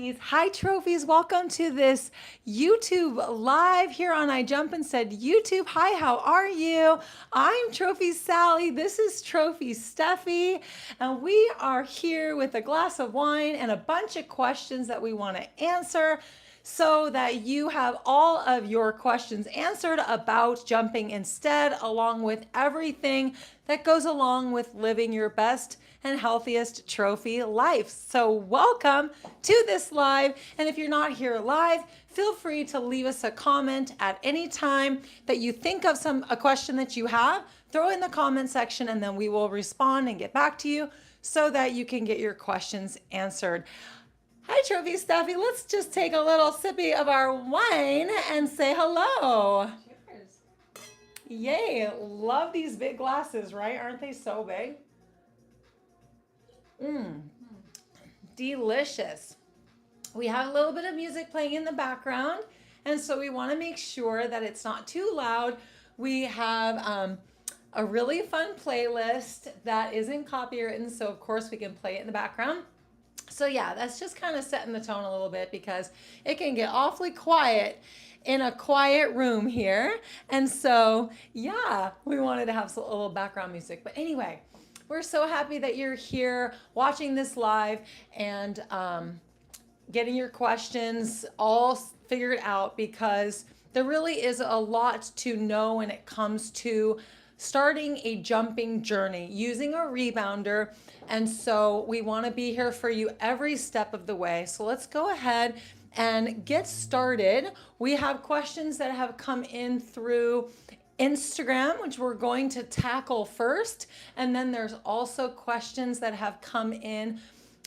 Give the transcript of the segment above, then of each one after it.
trophies. Hi, trophies. Welcome to this YouTube live here on I Jump and Said YouTube. Hi, how are you? I'm Trophy Sally. This is Trophy Steffi. And we are here with a glass of wine and a bunch of questions that we want to answer so that you have all of your questions answered about jumping instead, along with everything that goes along with living your best and healthiest trophy life. So welcome to this live. And if you're not here live, feel free to leave us a comment at any time that you think of a question that you have. Throw it in the comment section and then we will respond and get back to you so that you can get your questions answered. Hi, Trophy Steffi. Let's just take a little sippy of our wine and say hello. Cheers. Yay. Love these big glasses, right? Aren't they so big? Delicious. We have a little bit of music playing in the background, and so we want to make sure that it's not too loud. We have a really fun playlist that isn't copywritten, so of course we can play it in the background. So yeah, that's just kind of setting the tone a little bit because it can get awfully quiet in a quiet room here. And so yeah, we wanted to have a little background music. But anyway, we're so happy that you're here watching this live and getting your questions all figured out, because there really is a lot to know when it comes to starting a jumping journey using a rebounder. And so we want to be here for you every step of the way. So let's go ahead and get started. We have questions that have come in through Instagram, which we're going to tackle first. And then there's also questions that have come in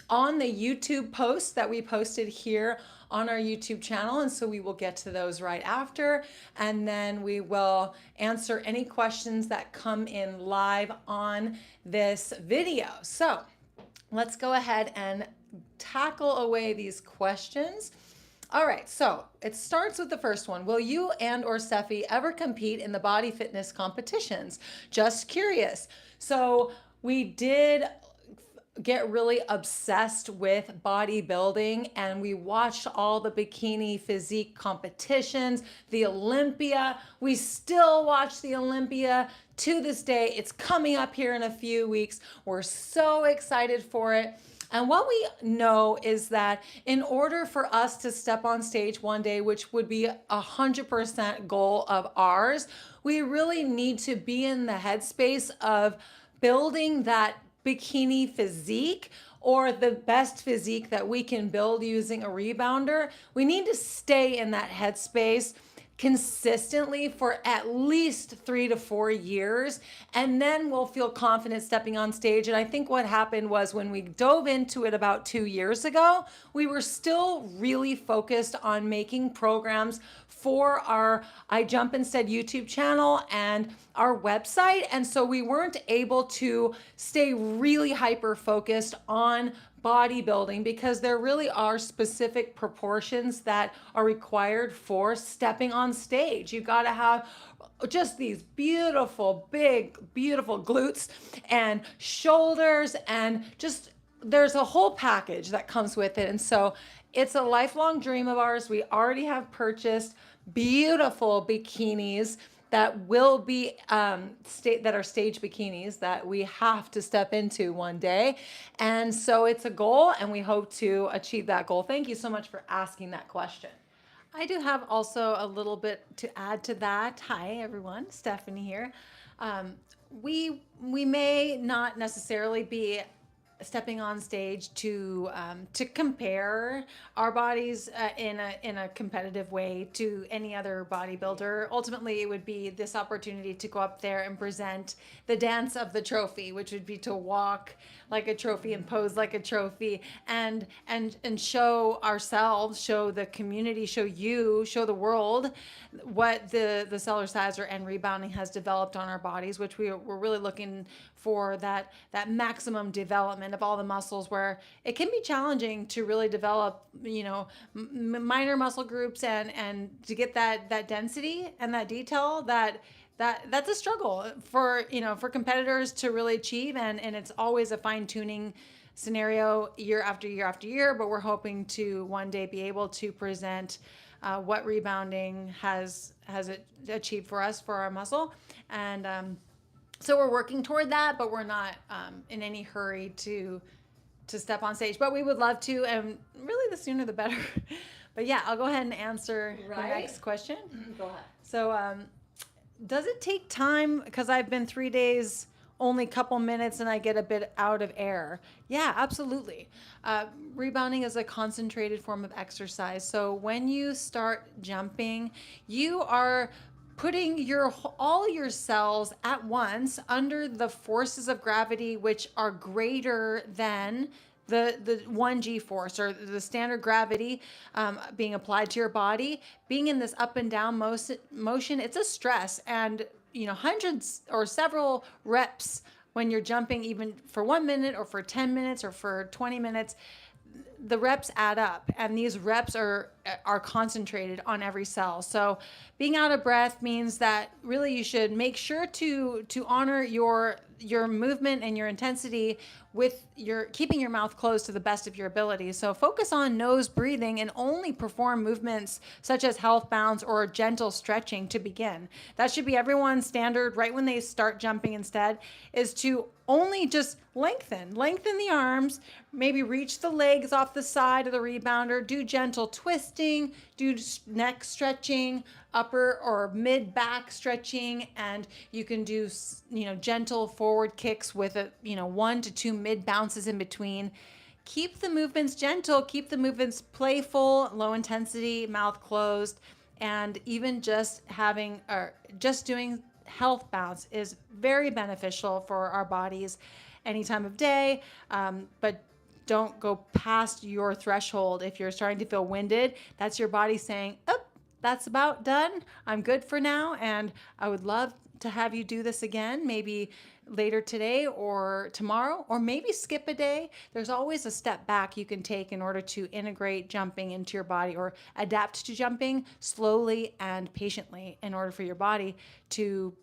on the YouTube post that we posted here on our YouTube channel. And so we will get to those right after. And then we will answer any questions that come in live on this video. So let's go ahead and tackle away these questions. All right, so it starts with the first one. Will you and or Steffi ever compete in the body fitness competitions? Just curious. So we did get really obsessed with bodybuilding, and we watched all the bikini physique competitions, the Olympia. We still watch the Olympia to this day. It's coming up here in a few weeks. We're so excited for it. And what we know is that in order for us to step on stage one day, which would be 100% goal of ours, we really need to be in the headspace of building that bikini physique, or the best physique that we can build using a rebounder. We need to stay in that headspace consistently for at least 3 to 4 years, and then we'll feel confident stepping on stage. And I think what happened was when we dove into it about 2 years ago, we were still really focused on making programs for our I Jump Instead YouTube channel and our website. And so we weren't able to stay really hyper focused on bodybuilding, because there really are specific proportions that are required for stepping on stage. You got to have just these beautiful, big, beautiful glutes and shoulders, and just there's a whole package that comes with it. And so it's a lifelong dream of ours. We already have purchased beautiful bikinis that will be that are stage bikinis that we have to step into one day. And so it's a goal, and we hope to achieve that goal. Thank you so much for asking that question. I do have also a little bit to add to that. Hi, everyone. Stephanie here. We may not necessarily be stepping on stage to compare our bodies in a competitive way to any other bodybuilder. Ultimately, it would be this opportunity to go up there and present the dance of the trophy, which would be to walk like a trophy and pose like a trophy, and show ourselves, show the community, show the world what the Cellerciser and Rebounding has developed on our bodies, which we're really looking for that maximum development of all the muscles, where it can be challenging to really develop, minor muscle groups and to get that density and that detail that's a struggle for competitors to really achieve, and it's always a fine tuning scenario year after year after year, but we're hoping to one day be able to present what rebounding has achieved for us for our muscle. And so we're working toward that, but we're not in any hurry to step on stage. But we would love to, and really the sooner the better. But yeah, I'll go ahead and answer the next question. Go ahead. So does it take time? Because I've been 3 days, only a couple minutes, and I get a bit out of air. Yeah, absolutely. Rebounding is a concentrated form of exercise. So when you start jumping, you are putting all your cells at once under the forces of gravity, which are greater than the 1G force, or the standard gravity being applied to your body. Being in this up and down motion, it's a stress. And hundreds or several reps when you're jumping, even for 1 minute or for 10 minutes or for 20 minutes, the reps add up, and these reps are concentrated on every cell. So being out of breath means that really you should make sure to honor your movement and your intensity with keeping your mouth closed to the best of your ability. So focus on nose breathing and only perform movements such as health bounds or gentle stretching to begin. That should be everyone's standard right when they start jumping. Instead is to only just lengthen the arms, maybe reach the legs off the side of the rebounder, do gentle twisting, do neck stretching, upper or mid back stretching, and you can do gentle forward kicks with 1 to 2 mid bounces in between. Keep the movements gentle, keep the movements playful, low intensity, mouth closed, and even just doing health bounce is very beneficial for our bodies any time of day, but don't go past your threshold. If you're starting to feel winded, that's your body saying, oh, that's about done. I'm good for now, and I would love to have you do this again, maybe later today or tomorrow, or maybe skip a day. There's always a step back you can take in order to integrate jumping into your body, or adapt to jumping slowly and patiently in order for your body to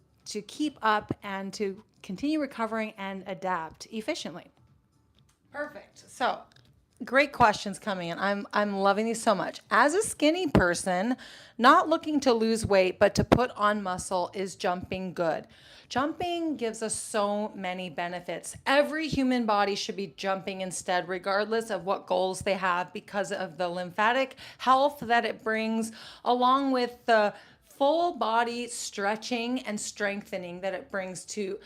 keep up and to continue recovering and adapt efficiently. Perfect. So, great questions coming in. I'm loving these so much. As a skinny person, not looking to lose weight, but to put on muscle, is jumping good? Jumping gives us so many benefits. Every human body should be jumping instead, regardless of what goals they have, because of the lymphatic health that it brings, along with the full body stretching and strengthening that it brings to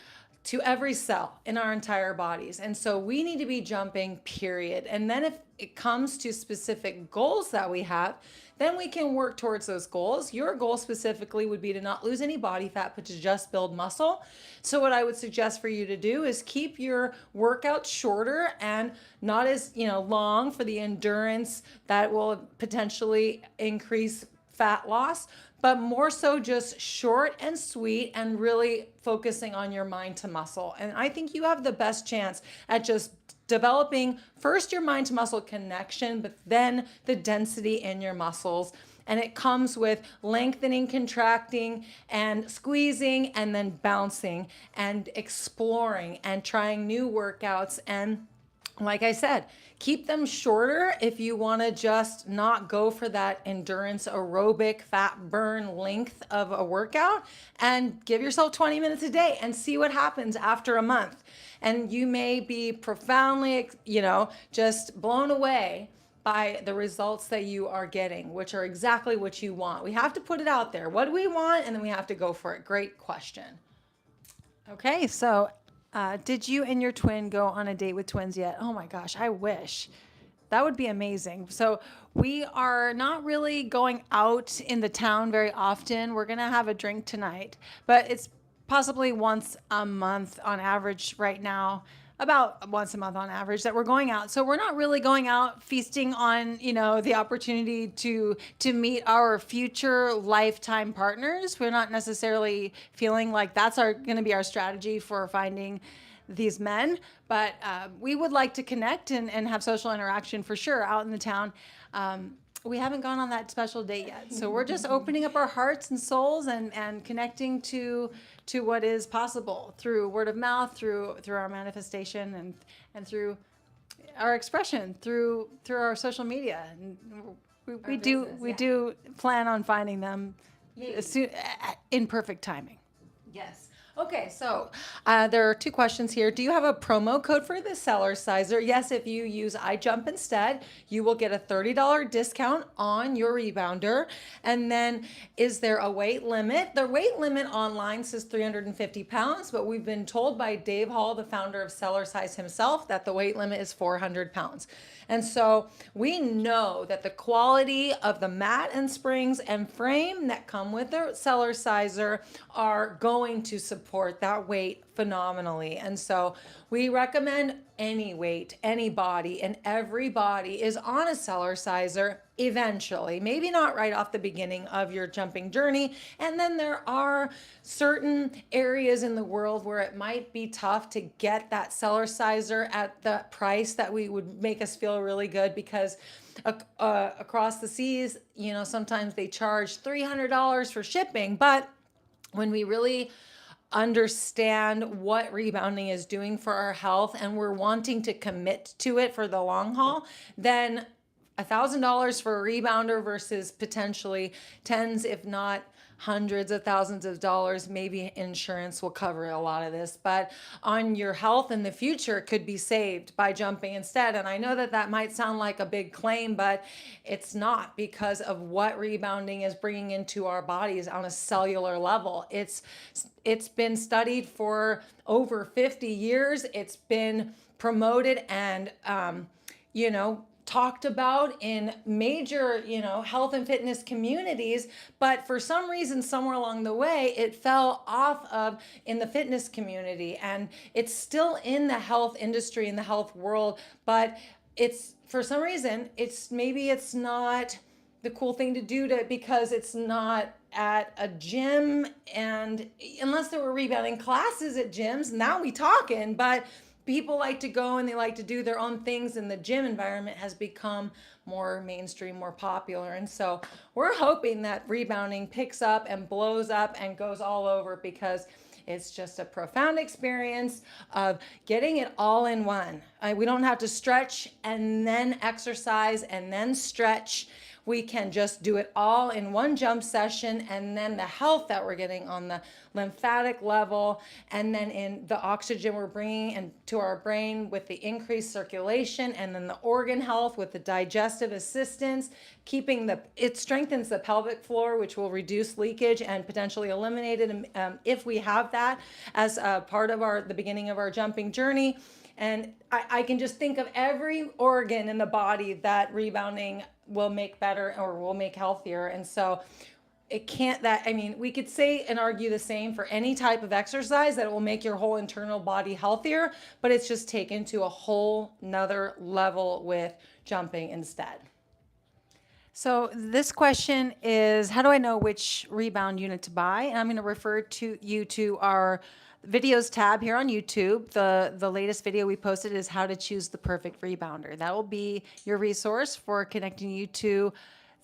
every cell in our entire bodies. And so we need to be jumping, period. And then if it comes to specific goals that we have, then we can work towards those goals. Your goal specifically would be to not lose any body fat, but to just build muscle. So what I would suggest for you to do is keep your workout shorter and not as long for the endurance that will potentially increase fat loss, but more so just short and sweet, and really focusing on your mind to muscle. And I think you have the best chance at just developing first your mind to muscle connection, but then the density in your muscles. And it comes with lengthening, contracting, and squeezing, and then bouncing and exploring and trying new workouts. And like I said, keep them shorter if you want to just not go for that endurance aerobic fat burn length of a workout, and give yourself 20 minutes a day and see what happens after a month. And you may be profoundly, just blown away by the results that you are getting, which are exactly what you want. We have to put it out there. What do we want? And then we have to go for it. Great question. Okay, so did you and your twin go on a date with twins yet? Oh my gosh, I wish. That would be amazing. So we are not really going out in the town very often. We're going to have a drink tonight, but it's possibly once a month on average right now, about once a month on average, that we're going out. So we're not really going out feasting on, the opportunity to meet our future lifetime partners. We're not necessarily feeling like that's going to be our strategy for finding these men, but we would like to connect and have social interaction for sure out in the town. We haven't gone on that special date yet. So we're just opening up our hearts and souls and connecting to what is possible through word of mouth, through our manifestation, and through our expression through our social media. And we business, do plan on finding them as soon, in perfect timing. Yes. Okay, so there are two questions here. Do you have a promo code for the seller sizer? Yes, if you use iJump instead, you will get a $30 discount on your rebounder. And then, is there a weight limit? The weight limit online says 350 pounds, but we've been told by Dave Hall, the founder of Seller Size himself, that the weight limit is 400 pounds. And so we know that the quality of the mat and springs and frame that come with the seller sizer are going to support that weight phenomenally. And so we recommend any weight, any body, and every body is on a seller sizer eventually, maybe not right off the beginning of your jumping journey. And then there are certain areas in the world where it might be tough to get that seller sizer at the price that we would make us feel really good, because across the seas, sometimes they charge $300 for shipping. But when we really understand what rebounding is doing for our health and we're wanting to commit to it for the long haul, then $1,000 for a rebounder versus potentially tens, if not hundreds of thousands of dollars, maybe insurance will cover a lot of this, but on your health in the future could be saved by jumping instead. And I know that that might sound like a big claim, but it's not, because of what rebounding is bringing into our bodies on a cellular level. It's been studied for over 50 years. It's been promoted and talked about in major, health and fitness communities, but for some reason, somewhere along the way, it fell off of in the fitness community, and it's still in the health industry, in the health world, but it's, for some reason, it's not the cool thing to do because it's not at a gym, and unless there were rebounding classes at gyms, now we talking, but people like to go and they like to do their own things, and the gym environment has become more mainstream, more popular. And so we're hoping that rebounding picks up and blows up and goes all over, because it's just a profound experience of getting it all in one. We don't have to stretch and then exercise and then stretch. We can just do it all in one jump session, and then the health that we're getting on the lymphatic level, and then in the oxygen we're bringing into our brain with the increased circulation, and then the organ health with the digestive assistance, it strengthens the pelvic floor, which will reduce leakage and potentially eliminate it if we have that as a part of the beginning of our jumping journey. And I can just think of every organ in the body that rebounding will make better or will make healthier. And so we could say and argue the same for any type of exercise, that it will make your whole internal body healthier, but it's just taken to a whole nother level with jumping instead. So this question is, how do I know which rebound unit to buy? And I'm going to refer you to our videos tab here on YouTube. The latest video we posted is how to choose the perfect rebounder. That will be your resource for connecting you to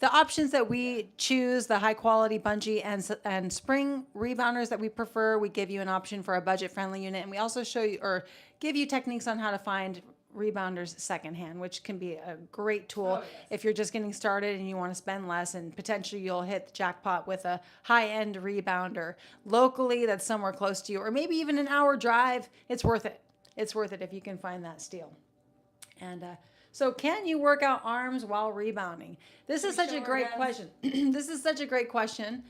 the options that we choose, the high quality bungee and spring rebounders that we prefer. We give you an option for a budget friendly unit, and we also show you or give you techniques on how to find rebounders secondhand, which can be a great tool if you're just getting started and you want to spend less, and potentially you'll hit the jackpot with a high-end rebounder locally that's somewhere close to you, or maybe even an hour drive. It's worth it. It's worth it if you can find that steal. And so can you work out arms while rebounding? This is such a great question. This is such a great question.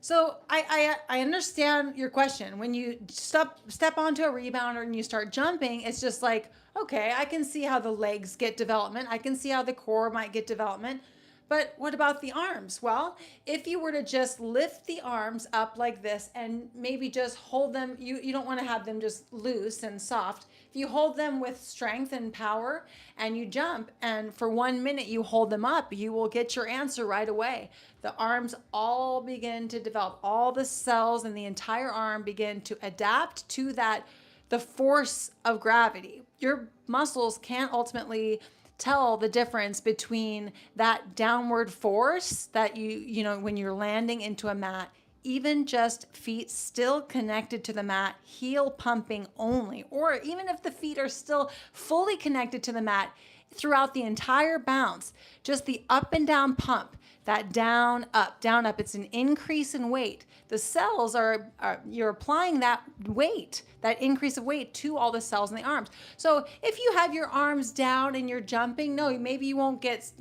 So I understand your question. When you step onto a rebounder and you start jumping, it's just like, okay, I can see how the legs get development. I can see how the core might get development. But what about the arms? Well, if you were to just lift the arms up like this and maybe just hold them, you don't want to have them just loose and soft. If you hold them with strength and power and you jump, and for 1 minute you hold them up, you will get your answer right away. The arms all begin to develop. All the cells in the entire arm begin to adapt to the force of gravity. Your muscles can't ultimately tell the difference between that downward force that you know when you're landing into a mat even just feet still connected to the mat, heel pumping only, or even if the feet are still fully connected to the mat throughout the entire bounce, just the up and down pump, that down, up. It's an increase in weight. The cells you're applying that weight, that increase of weight to all the cells in the arms. So if you have your arms down and you're jumping, no, maybe you won't get,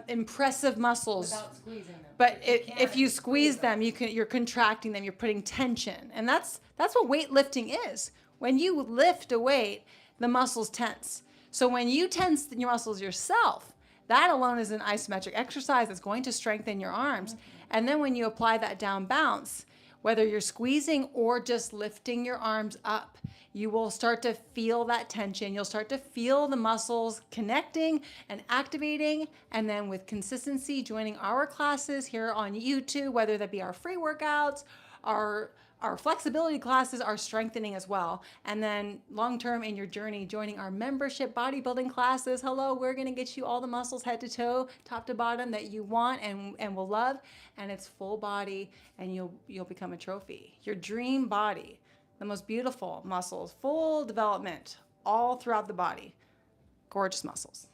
impressive muscles. Without squeezing them. But if you squeeze them, you're contracting them, you're putting tension. And that's what weightlifting is. When you lift a weight, the muscles tense. So when you tense your muscles yourself, that alone is an isometric exercise that's going to strengthen your arms. And then when you apply that down bounce, whether you're squeezing or just lifting your arms up, you will start to feel that tension. You'll start to feel the muscles connecting and activating. And then with consistency, joining our classes here on YouTube, whether that be our free workouts, our flexibility classes are strengthening as well. And then long-term in your journey, joining our membership bodybuilding classes. Hello, we're gonna get you all the muscles head to toe, top to bottom that you want and will love. And it's full body and you'll become a trophy. Your dream body, the most beautiful muscles, full development all throughout the body. Gorgeous muscles.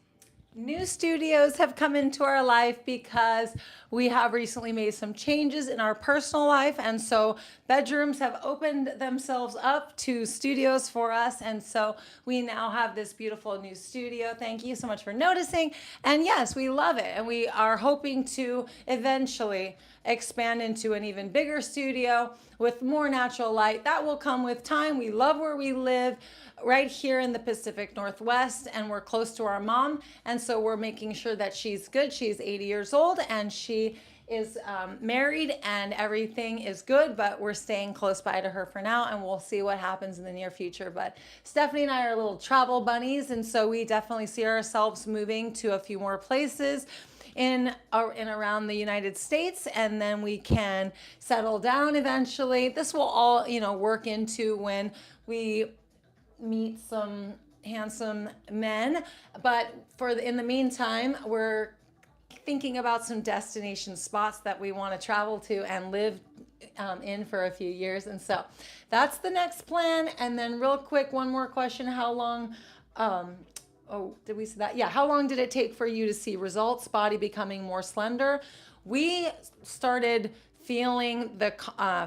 New studios have come into our life because we have recently made some changes in our personal life, and so bedrooms have opened themselves up to studios for us, and so we now have this beautiful new studio. Thank you so much for noticing. And yes, we love it, and we are hoping to eventually expand into an even bigger studio with more natural light. That will come with time. We love where we live, right here in the Pacific Northwest, and we're close to our mom, and so we're making sure that she's good. She's 80 years old and she is married and everything is good, but we're staying close by to her for now, and we'll see what happens in the near future. But Stephanie and I are little travel bunnies, and so we definitely see ourselves moving to a few more places in around the United States, and then we can settle down eventually. This will all, work into when we meet some handsome men, but in the meantime, we're thinking about some destination spots that we want to travel to and live in for a few years. And so that's the next plan. And then real quick, one more question. How long, did we see that? Yeah. How long did it take for you to see results, body becoming more slender? We started feeling the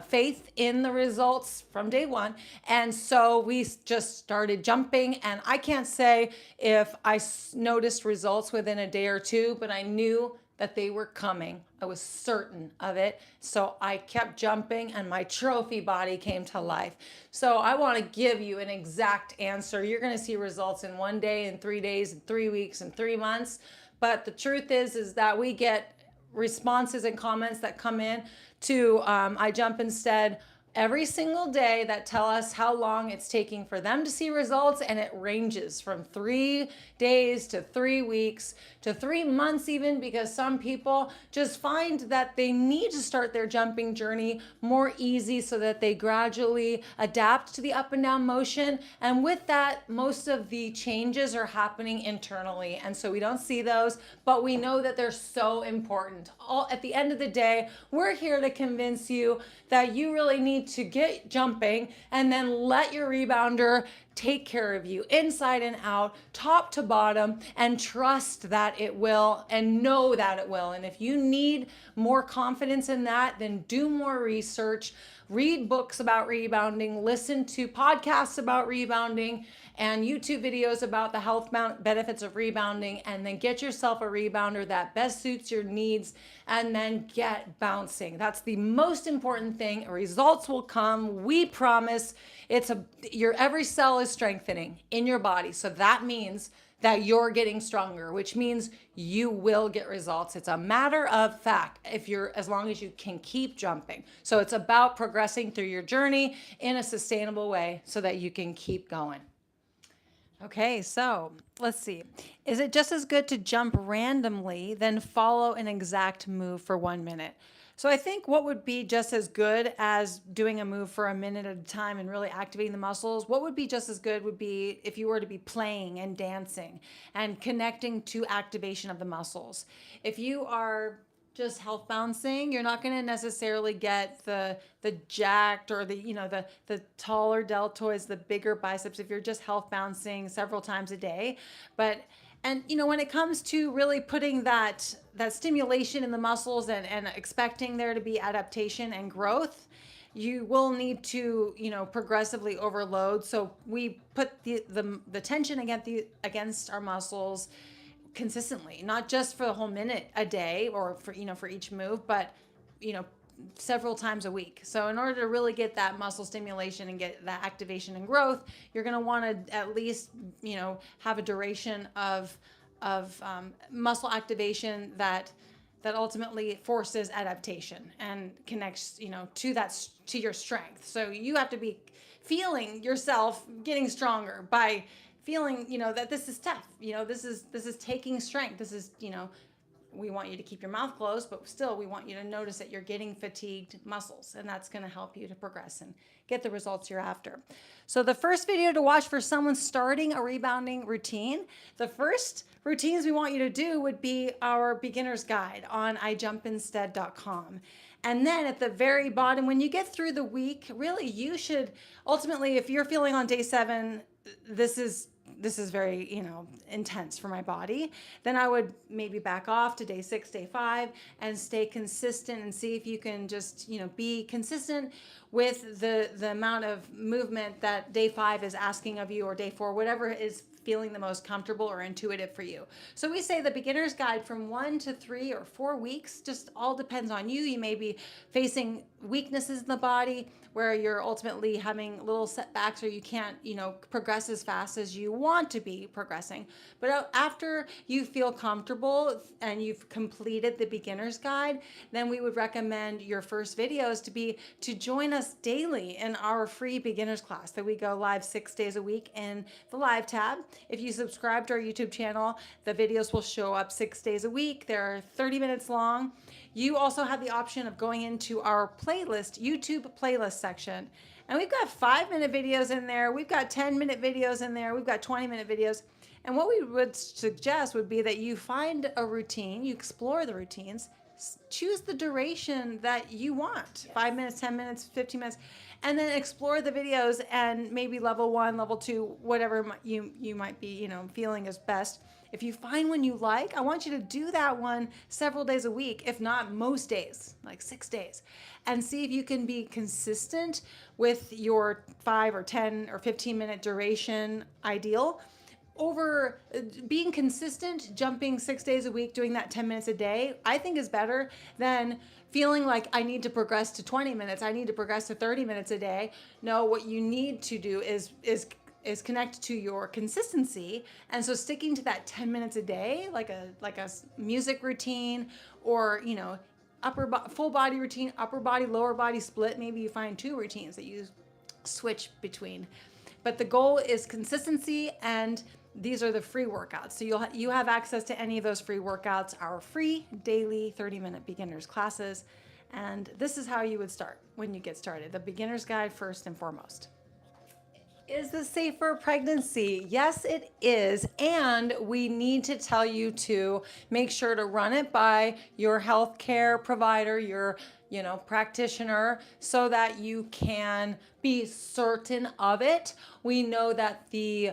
faith in the results from day one. And so we just started jumping. And I can't say if I noticed results within a day or two, but I knew that they were coming. I was certain of it. So I kept jumping and my trophy body came to life. So I want to give you an exact answer. You're going to see results in 1 day, in 3 days, in 3 weeks, in 3 months. But the truth is that we get responses and comments that come in to I Jump Instead every single day that tell us how long it's taking for them to see results, and it ranges from 3 days to 3 weeks to 3 months even, because some people just find that they need to start their jumping journey more easy so that they gradually adapt to the up and down motion. And with that, most of the changes are happening internally, and so we don't see those, but we know that they're so important. At the end of the day, we're here to convince you that you really need to get jumping and then let your rebounder take care of you inside and out, top to bottom, and trust that it will and know that it will. And if you need more confidence in that, then do more research, read books about rebounding, listen to podcasts about rebounding, and YouTube videos about the health benefits of rebounding, and then get yourself a rebounder that best suits your needs, and then get bouncing. That's the most important thing. Results will come. We promise. Your every cell is strengthening in your body. So that means that you're getting stronger, which means you will get results. It's a matter of fact as long as you can keep jumping. So it's about progressing through your journey in a sustainable way so that you can keep going. Okay, so let's see. Is it just as good to jump randomly than follow an exact move for 1 minute? So I think what would be just as good as doing a move for a minute at a time and really activating the muscles, what would be just as good would be if you were to be playing and dancing and connecting to activation of the muscles. If you are just health bouncing. You're not going to necessarily get the jacked or the taller deltoids, the bigger biceps if you're just health bouncing several times a day. But when it comes to really putting that stimulation in the muscles and expecting there to be adaptation and growth, you will need to progressively overload. So we put the tension against our muscles consistently, not just for the whole minute a day or for each move, but several times a week. So in order to really get that muscle stimulation and get that activation and growth, you're going to want to at least have a duration of muscle activation that ultimately forces adaptation and connects to your strength. So you have to be feeling yourself getting stronger by feeling that this is tough. This is taking strength. This is we want you to keep your mouth closed, but still we want you to notice that you're getting fatigued muscles, and that's going to help you to progress and get the results you're after. So the first video to watch for someone starting a rebounding routine, the first routines we want you to do would be our beginner's guide on ijumpinstead.com. And then at the very bottom, when you get through the week, really you should ultimately, if you're feeling on day 7, this is very, intense for my body, then I would maybe back off to day 6, day 5, and stay consistent and see if you can just, be consistent with the amount of movement that day 5 is asking of you, or day 4, whatever is feeling the most comfortable or intuitive for you. So we say the beginner's guide from 1 to 3 or 4 weeks, just all depends on you. You may be facing weaknesses in the body where you're ultimately having little setbacks, or you can't, progress as fast as you want to be progressing. But after you feel comfortable and you've completed the beginner's guide, then we would recommend your first videos to join us daily in our free beginner's class that we go live 6 days a week in the live tab. If you subscribe to our YouTube channel, the videos will show up 6 days a week. They're 30 minutes long. You also have the option of going into our playlist, YouTube playlist section. And we've got 5-minute videos in there. We've got 10-minute videos in there. We've got 20-minute videos. And what we would suggest would be that you find a routine, you explore the routines, choose the duration that you want, 5 minutes, 10 minutes, 15 minutes, and then explore the videos and maybe level 1, level 2, whatever you might be, feeling is best. If you find one you like, I want you to do that one several days a week, if not most days, like 6 days, and see if you can be consistent with your 5 or 10 or 15-minute duration ideal. Over being consistent, jumping 6 days a week, doing that 10 minutes a day, I think is better than feeling like I need to progress to 20 minutes. I need to progress to 30 minutes a day. No, what you need to do is connect to your consistency. And so sticking to that 10 minutes a day, like a music routine, or, full body routine, upper body, lower body split. Maybe you find 2 routines that you switch between. But the goal is consistency, and these are the free workouts. So you have access to any of those free workouts, our free daily 30-minute beginners classes. And this is how you would start when you get started. The beginner's guide first and foremost. Is this safe for pregnancy? Yes, it is. And we need to tell you to make sure to run it by your healthcare provider, your practitioner, so that you can be certain of it. We know that the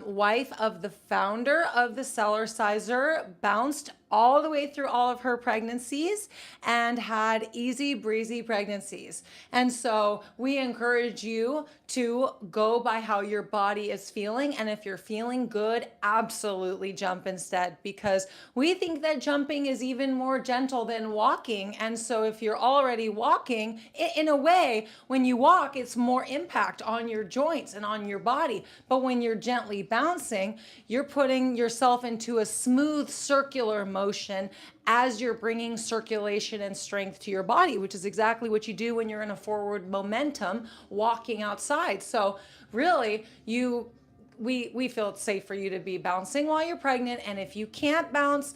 wife of the founder of the Cellar Sizer bounced all the way through all of her pregnancies and had easy breezy pregnancies. And so we encourage you to go by how your body is feeling. And if you're feeling good, absolutely jump instead, because we think that jumping is even more gentle than walking. And so if you're already walking, in a way, when you walk, it's more impact on your joints and on your body. But when you're gently bouncing, you're putting yourself into a smooth circular motion as you're bringing circulation and strength to your body, which is exactly what you do when you're in a forward momentum walking outside. So really, we feel it's safe for you to be bouncing while you're pregnant. And if you can't bounce,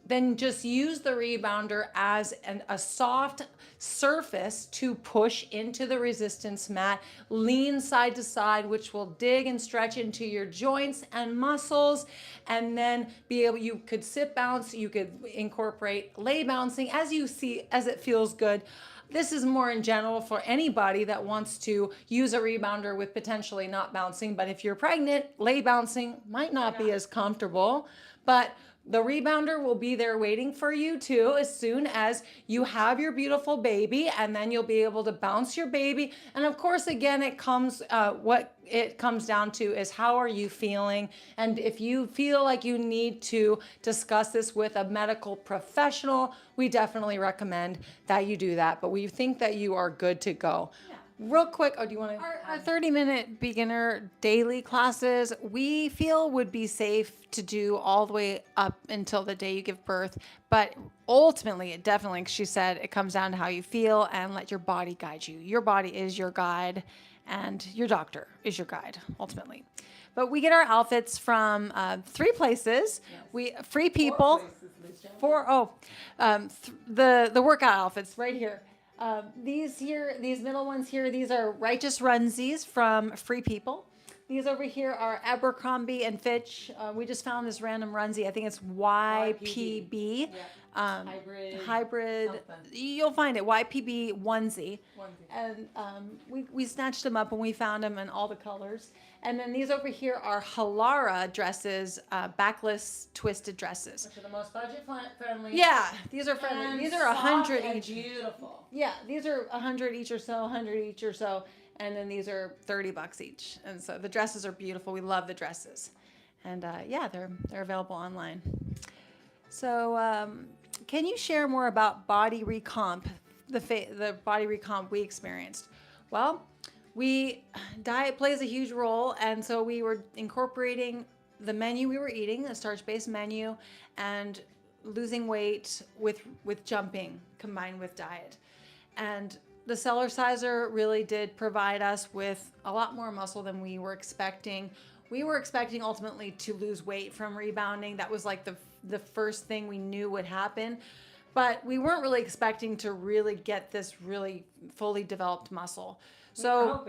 then just use the rebounder as a soft surface to push into the resistance mat. Lean side to side, which will dig and stretch into your joints and muscles. And then you could sit bounce, you could incorporate lay bouncing as you see, as it feels good. This is more in general for anybody that wants to use a rebounder with potentially not bouncing. But if you're pregnant, lay bouncing might not be as comfortable. But the rebounder will be there waiting for you too as soon as you have your beautiful baby, and then you'll be able to bounce your baby. And of course, again, what it comes down to is how are you feeling? And if you feel like you need to discuss this with a medical professional, we definitely recommend that you do that. But we think that you are good to go. Real quick, do you want to? Our 30-minute beginner daily classes, we feel would be safe to do all the way up until the day you give birth. But ultimately, it definitely, like she said, it comes down to how you feel and let your body guide you. Your body is your guide, and your doctor is your guide, ultimately. But we get our outfits from 3 places. We Free People. 4 places, the workout outfits right here. These middle ones here, these are Righteous Runsies from Free People. These over here are Abercrombie and Fitch. We just found this random runsie. I think it's YPB. Yeah. Hybrid. You'll find it, YPB onesie. And we snatched them up when we found them in all the colors. And then these over here are Halara dresses, backless twisted dresses. Which are the most budget friendly. Yeah, these are friendly. And these are 100 and each. Beautiful. Yeah, these are 100 each or so, 100 each or so. And then these are $30 each. And so the dresses are beautiful. We love the dresses. And yeah, they're available online. So can you share more about body recomp, the body recomp we experienced? Well, diet plays a huge role, and so we were incorporating the menu we were eating, a starch-based menu, and losing weight with jumping combined with diet. And the Cellerciser really did provide us with a lot more muscle than we were expecting. We were expecting ultimately to lose weight from rebounding. That was like the first thing we knew would happen. But we weren't really expecting to really get this really fully developed muscle. So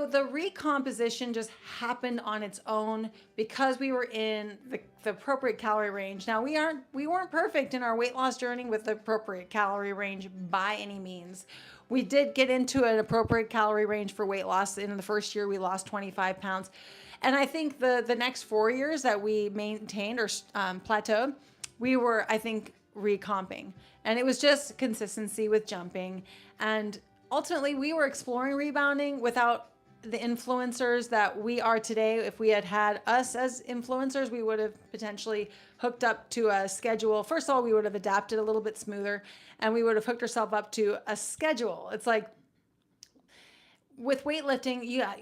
the recomposition just happened on its own because we were in the appropriate calorie range. Now we weren't perfect in our weight loss journey with the appropriate calorie range by any means. We did get into an appropriate calorie range for weight loss. In the first year, we lost 25 pounds. And I think the next 4 years that we maintained or plateaued, we were, I think, recomping. And it was just consistency with jumping. And ultimately, we were exploring rebounding without the influencers that we are today. If we had us as influencers, we would have potentially hooked up to a schedule. First of all, we would have adapted a little bit smoother, and we would have hooked ourselves up to a schedule. It's like with weightlifting,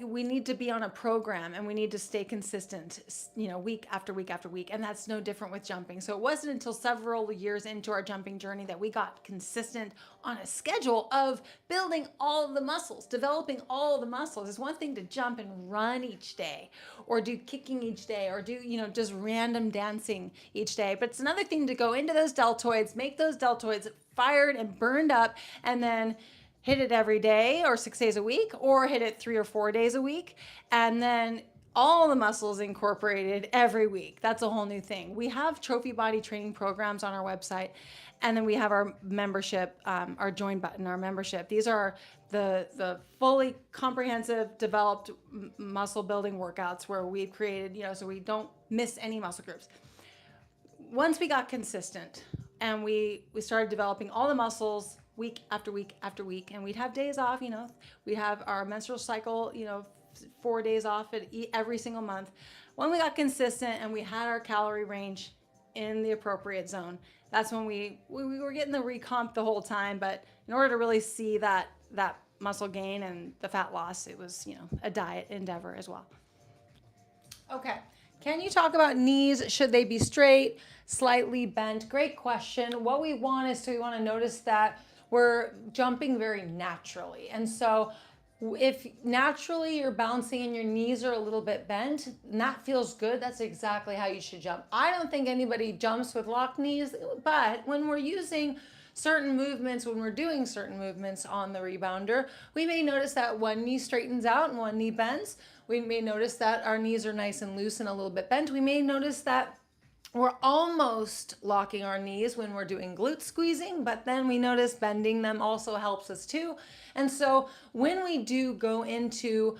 we need to be on a program and we need to stay consistent, week after week after week. And that's no different with jumping. So it wasn't until several years into our jumping journey that we got consistent on a schedule of building all of the muscles, developing all of the muscles. It's one thing to jump and run each day or do kicking each day or do, just random dancing each day. But it's another thing to go into those deltoids, make those deltoids fired and burned up, and then hit it every day or 6 days a week, or hit it 3 or 4 days a week, and then all the muscles incorporated every week. That's a whole new thing. We have trophy body training programs on our website, and then we have our membership, our join button, our membership. These are the fully comprehensive, developed muscle building workouts where we've created, so we don't miss any muscle groups. Once we got consistent and we started developing all the muscles week after week after week, and we'd have days off, we'd have our menstrual cycle, 4 days off every single month. When we got consistent and we had our calorie range in the appropriate zone, that's when we were getting the recomp the whole time. But in order to really see that muscle gain and the fat loss, it was, a diet endeavor as well. Okay. Can you talk about knees? Should they be straight, slightly bent? Great question. What we want to notice that we're jumping very naturally. And so If naturally you're bouncing and your knees are a little bit bent and that feels good, that's exactly how you should jump. I don't think anybody jumps with locked knees, but when we're using certain movements, when we're doing certain movements on the rebounder, we may notice that one knee straightens out and one knee bends. We may notice that our knees are nice and loose and a little bit bent. We may notice that we're almost locking our knees when we're doing glute squeezing, but then we notice bending them also helps us too. And so when we do go into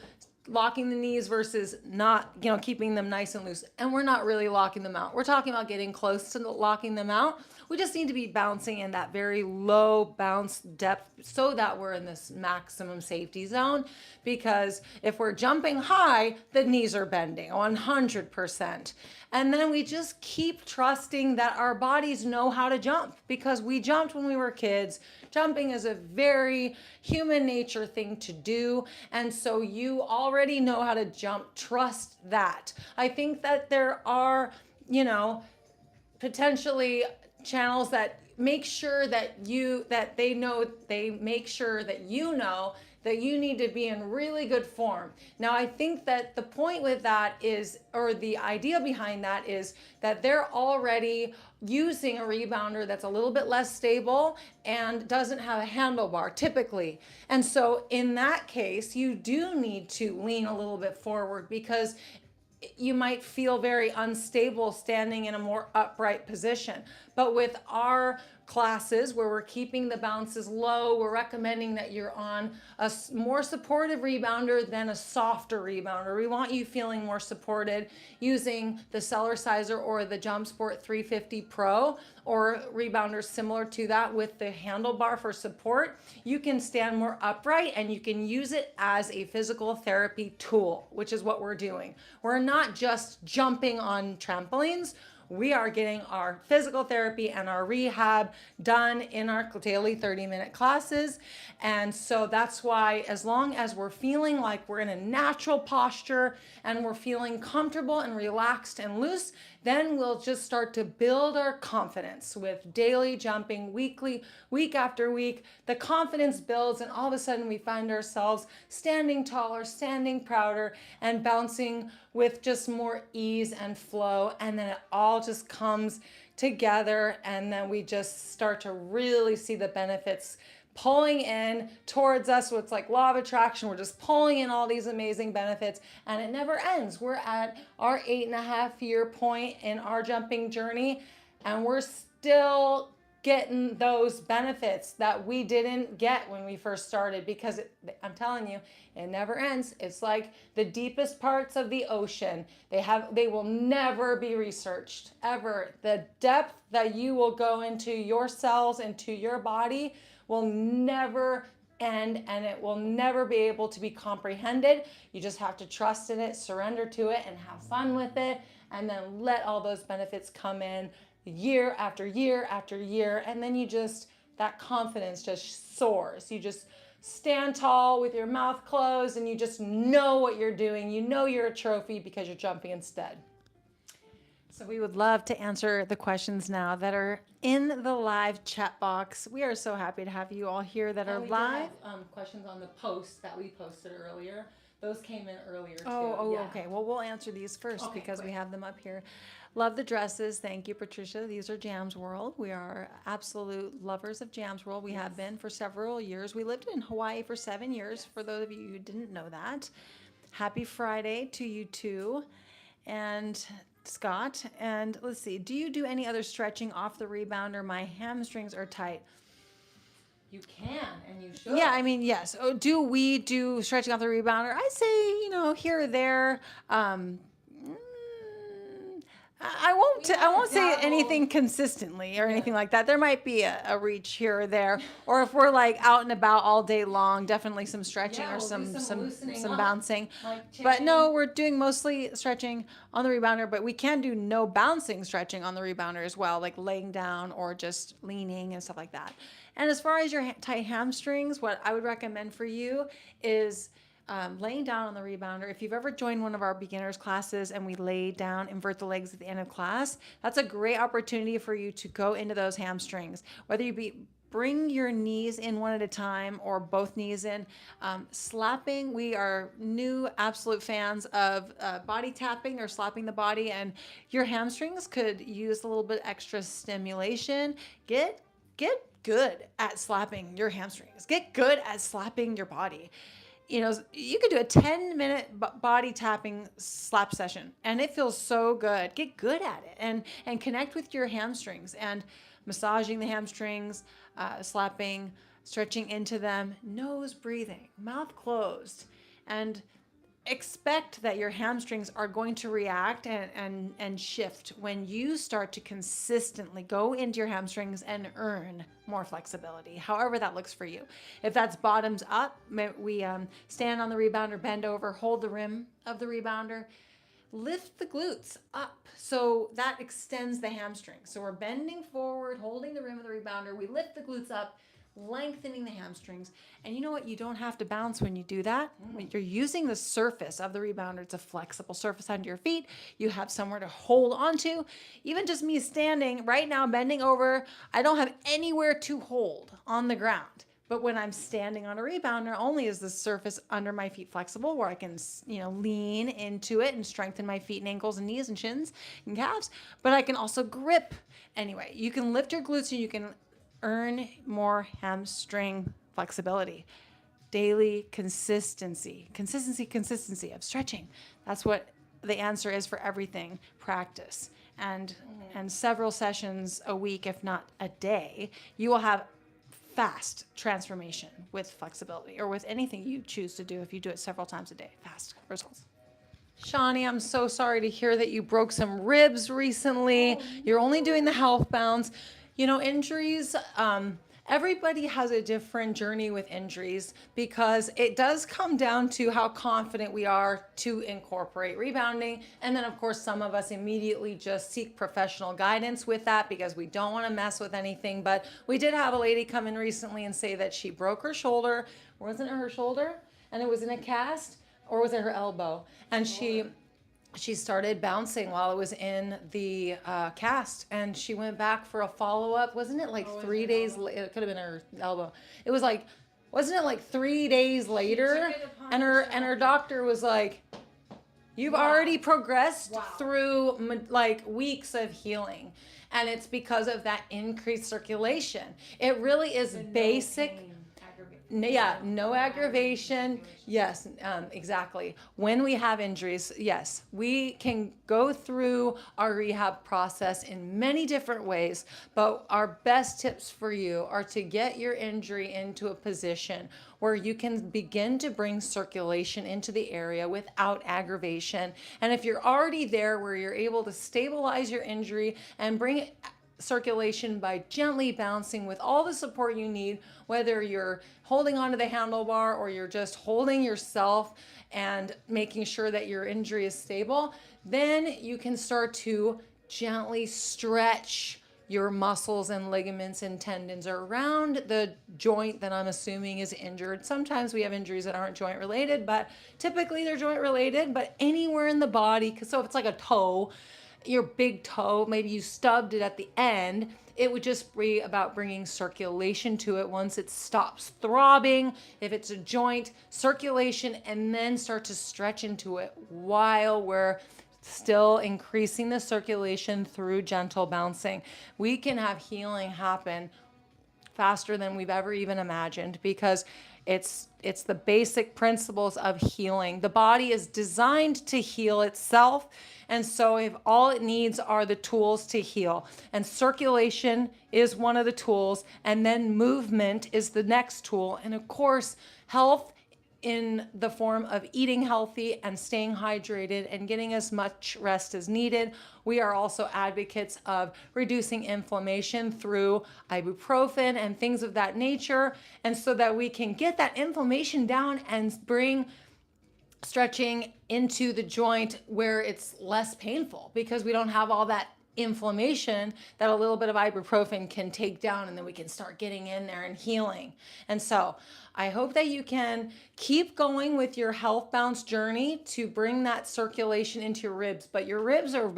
locking the knees versus not, keeping them nice and loose, and we're not really locking them out, we're talking about getting close to locking them out. We just need to be bouncing in that very low bounce depth so that we're in this maximum safety zone. Because if we're jumping high, the knees are bending 100%. And then we just keep trusting that our bodies know how to jump, because we jumped when we were kids. Jumping is a very human nature thing to do. And so you already know how to jump. Trust that. I think that there are, potentially channels that make sure that they make sure that that you need to be in really good form. Now, I think that the point with that is, or the idea behind that is that they're already using a rebounder that's a little bit less stable and doesn't have a handlebar typically. And so in that case, you do need to lean a little bit forward, because you might feel very unstable standing in a more upright position. But with our classes where we're keeping the bounces low, we're recommending that you're on a more supportive rebounder than a softer rebounder. We want you feeling more supported using the Cellerciser or the JumpSport 350 Pro, or rebounders similar to that with the handlebar for support. You can stand more upright and you can use it as a physical therapy tool, which is what we're doing. We're not just jumping on trampolines. We are getting our physical therapy and our rehab done in our daily 30-minute classes. And so that's why, as long as we're feeling like we're in a natural posture and we're feeling comfortable and relaxed and loose, then we'll just start to build our confidence with daily jumping, week after week. The confidence builds, and all of a sudden we find ourselves standing taller, standing prouder, and bouncing with just more ease and flow. And then it all just comes together, and then we just start to really see the benefits pulling in towards us. So it's like law of attraction. We're just pulling in all these amazing benefits, and it never ends. We're at our 8.5-year point in our jumping journey, and we're still getting those benefits that we didn't get when we first started, because I'm telling you, it never ends. It's like the deepest parts of the ocean. They will never be researched, ever. The depth that you will go into your cells, into your body, will never end, and it will never be able to be comprehended. You just have to trust in it, surrender to it, and have fun with it, and then let all those benefits come in year after year after year. And then that confidence just soars. You just stand tall with your mouth closed, and you just know what you're doing. You know you're a trophy because you're jumping instead. So we would love to answer the questions now that are in the live chat box. We are so happy to have you all here that are live. Questions on the post that we posted earlier. Those came in earlier too. Okay. Well, we'll answer these first because we have them up here. Love the dresses. Thank you, Patricia. These are Jams World. We are absolute lovers of Jams World. We have been for several years. We lived in Hawaii for 7 years, for those of you who didn't know that. Happy Friday to you too. And Scott, and let's see, do you do any other stretching off the rebounder? My hamstrings are tight. You can, and you should. Yeah, I mean, yes. Oh, do we do stretching off the rebounder? I say, here or there. I won't say anything consistently or anything like that. There might be a reach here or there, or if we're like out and about all day long, definitely some stretching or some bouncing. But no, we're doing mostly stretching on the rebounder, but we can do no bouncing stretching on the rebounder as well, like laying down or just leaning and stuff like that. And as far as your tight hamstrings, what I would recommend for you is laying down on the rebounder. If you've ever joined one of our beginners classes and we lay down, invert the legs at the end of class, that's a great opportunity for you to go into those hamstrings. Whether you be bring your knees in one at a time or both knees in. Slapping, we are new absolute fans of body tapping or slapping the body, and your hamstrings could use a little bit extra stimulation. Get good at slapping your hamstrings. Get good at slapping your body. You know, you could do a 10-minute body tapping slap session and it feels so good. Get good at it and connect with your hamstrings and massaging the hamstrings, slapping, stretching into them, nose breathing, mouth closed, and expect that your hamstrings are going to react and shift when you start to consistently go into your hamstrings and earn more flexibility, however that looks for you. If that's bottoms up, we stand on the rebounder, bend over, hold the rim of the rebounder, lift the glutes up. So that extends the hamstrings. So we're bending forward, holding the rim of the rebounder. We lift the glutes up, lengthening the hamstrings. And you know what? You don't have to bounce when you do that. When you're using the surface of the rebounder, it's a flexible surface under your feet. You have somewhere to hold onto. Even just me standing right now, bending over, I don't have anywhere to hold on the ground. But when I'm standing on a rebounder, not only is the surface under my feet flexible where I can, lean into it and strengthen my feet and ankles and knees and shins and calves, but I can also grip. Anyway, you can lift your glutes and you can earn more hamstring flexibility. Daily consistency of stretching. That's what the answer is for everything. Practice and several sessions a week, if not a day, you will have fast transformation with flexibility or with anything you choose to do. If you do it several times a day, fast results. Shawnee, I'm so sorry to hear that you broke some ribs recently. You're only doing the health bounds. Injuries, everybody has a different journey with injuries because it does come down to how confident we are to incorporate rebounding. And then, of course, some of us immediately just seek professional guidance with that because we don't want to mess with anything. But we did have a lady come in recently and say that she broke her shoulder. Wasn't it her shoulder? And it was in a cast? Or was it her elbow? And she started bouncing while it was in the cast, and she went back for a follow-up. Wasn't it like 3 days later? It could have been her elbow. It was like, wasn't it like 3 days later? And her doctor was like, you've already progressed through like weeks of healing. And it's because of that increased circulation. It really is basic. No aggravation. Yes, exactly. When we have injuries, yes, we can go through our rehab process in many different ways, but our best tips for you are to get your injury into a position where you can begin to bring circulation into the area without aggravation. And if you're already there where you're able to stabilize your injury and bring it circulation by gently bouncing with all the support you need, whether you're holding onto the handlebar or you're just holding yourself and making sure that your injury is stable, then you can start to gently stretch your muscles and ligaments and tendons around the joint that I'm assuming is injured. Sometimes we have injuries that aren't joint related, but typically they're joint related, but anywhere in the body. So if it's like a toe, your big toe, maybe you stubbed it at the end, it would just be about bringing circulation to it once it stops throbbing. If it's a joint, circulation, and then start to stretch into it while we're still increasing the circulation through gentle bouncing. We can have healing happen faster than we've ever even imagined because it's the basic principles of healing. The body is designed to heal itself. And so if all it needs are the tools to heal, and circulation is one of the tools, and then movement is the next tool. And of course, health in the form of eating healthy and staying hydrated and getting as much rest as needed. We are also advocates of reducing inflammation through ibuprofen and things of that nature. And so that we can get that inflammation down and bring stretching into the joint where it's less painful because we don't have all that inflammation that a little bit of ibuprofen can take down, and then we can start getting in there and healing. And so I hope that you can keep going with your health bounce journey to bring that circulation into your ribs. But your ribs are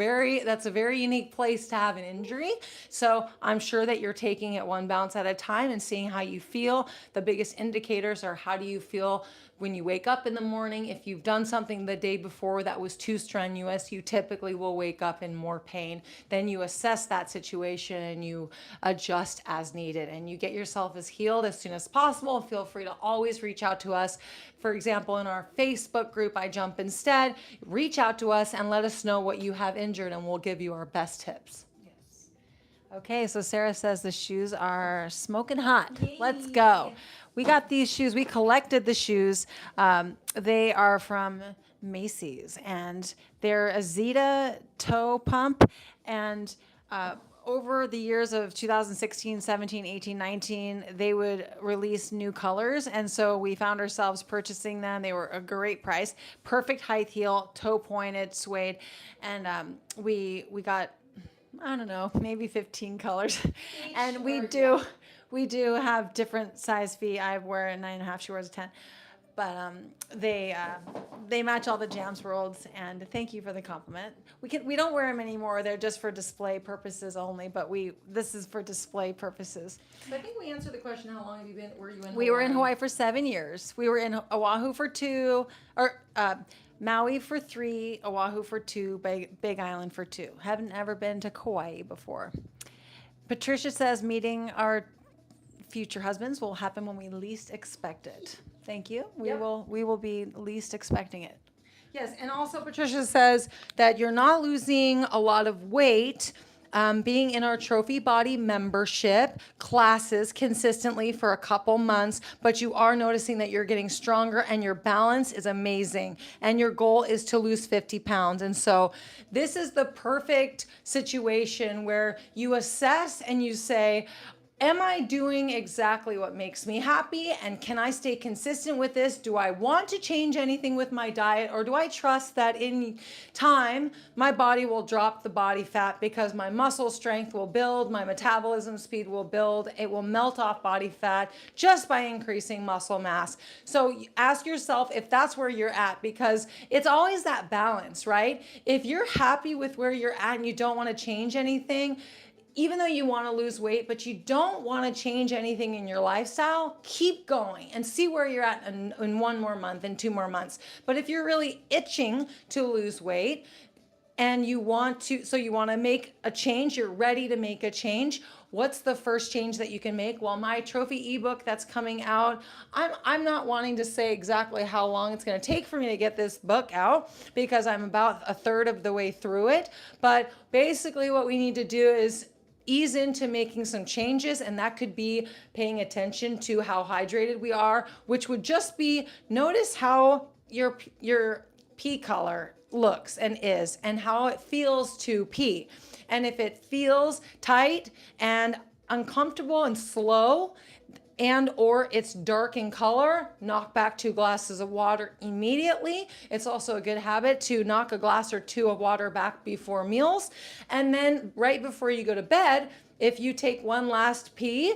that's a very unique place to have an injury. So I'm sure that you're taking it one bounce at a time and seeing how you feel. The biggest indicators are, how do you feel when you wake up in the morning? If you've done something the day before that was too strenuous, you typically will wake up in more pain. Then you assess that situation and you adjust as needed, and you get yourself as healed as soon as possible. Feel free to always reach out to us. For example, in our Facebook group, I Jump Instead, reach out to us and let us know what you have injured, and we'll give you our best tips. Okay, so Sarah says the shoes are smoking hot. Let's go. We got these shoes. We collected the shoes. They are from Macy's, and they're a Zeta toe pump. And over the years of 2016, 17, 18, 19, they would release new colors. And so we found ourselves purchasing them. They were a great price. Perfect height heel, toe pointed, suede. And we got, I don't know, maybe 15 colors. And we do have different size feet. I wear a 9.5, she wears a 10. But they match all the Jams worlds, and thank you for the compliment. We don't wear them anymore. They're just for display purposes only, but this is for display purposes. So I think we answered the question, how long have you been, were you in Hawaii? We were in Hawaii for 7 years. We were in Oahu for 2, or Maui for 3, Oahu for 2, Big Island for 2. Haven't ever been to Kauai before. Patricia says meeting our future husbands will happen when we least expect it. Thank you. We will be least expecting it. Yes, and also Patricia says that you're not losing a lot of weight being in our Trophy Body membership classes consistently for a couple months, but you are noticing that you're getting stronger and your balance is amazing, and your goal is to lose 50 pounds. And so this is the perfect situation where you assess and you say, am I doing exactly what makes me happy? And can I stay consistent with this? Do I want to change anything with my diet? Or do I trust that in time, my body will drop the body fat because my muscle strength will build, my metabolism speed will build, it will melt off body fat just by increasing muscle mass. So ask yourself if that's where you're at, because it's always that balance, right? If you're happy with where you're at and you don't want to change anything, even though you want to lose weight, but you don't want to change anything in your lifestyle, keep going and see where you're at in 1 more month and 2 more months. But if you're really itching to lose weight and you want to make a change, you're ready to make a change, what's the first change that you can make? Well, my trophy ebook that's coming out, I'm not wanting to say exactly how long it's going to take for me to get this book out because I'm about a third of the way through it. But basically what we need to do is ease into making some changes, and that could be paying attention to how hydrated we are, which would just be notice how your pee color looks and is, and how it feels to pee. And if it feels tight and uncomfortable and slow, and or it's dark in color, knock back 2 glasses of water immediately. It's also a good habit to knock a glass or 2 of water back before meals. And then right before you go to bed, if you take one last pee,